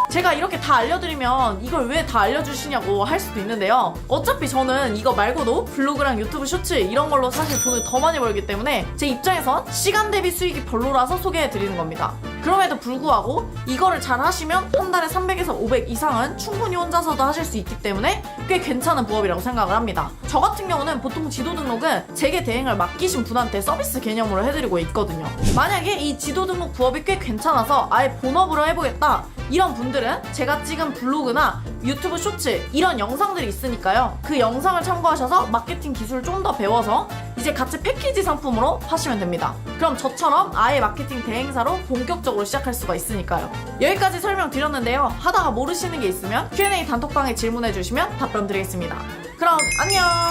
제가 이렇게 다 알려드리면 이걸 왜 다 알려주시냐고 할 수도 있는데요. 어차피 저는 이거 말고도 블로그랑 유튜브 쇼츠 이런 걸로 사실 돈을 더 많이 벌기 때문에 제 입장에선 시간 대비 수익이 별로라서 소개해드리는 겁니다. 그럼에도 불구하고 이거를 잘 하시면 한 달에 300에서 500 이상은 충분히 혼자서도 하실 수 있기 때문에 꽤 괜찮은 부업이라고 생각을 합니다. 저 같은 경우는 보통 지도 등록은 재개 대행을 맡기신 분한테 서비스 개념으로 해드리고 있거든요. 만약에 이 지도 등록 부업이 꽤 괜찮아서 아예 본업으로 해보겠다 이런 분들은 제가 찍은 블로그나 유튜브 쇼츠 이런 영상들이 있으니까요. 그 영상을 참고하셔서 마케팅 기술을 좀 더 배워서 이제 같이 패키지 상품으로 파시면 됩니다. 그럼 저처럼 아예 마케팅 대행사로 본격적으로 시작할 수가 있으니까요. 여기까지 설명드렸는데요. 하다가 모르시는 게 있으면 Q&A 단톡방에 질문해 주시면 답변 드리겠습니다. 그럼 안녕!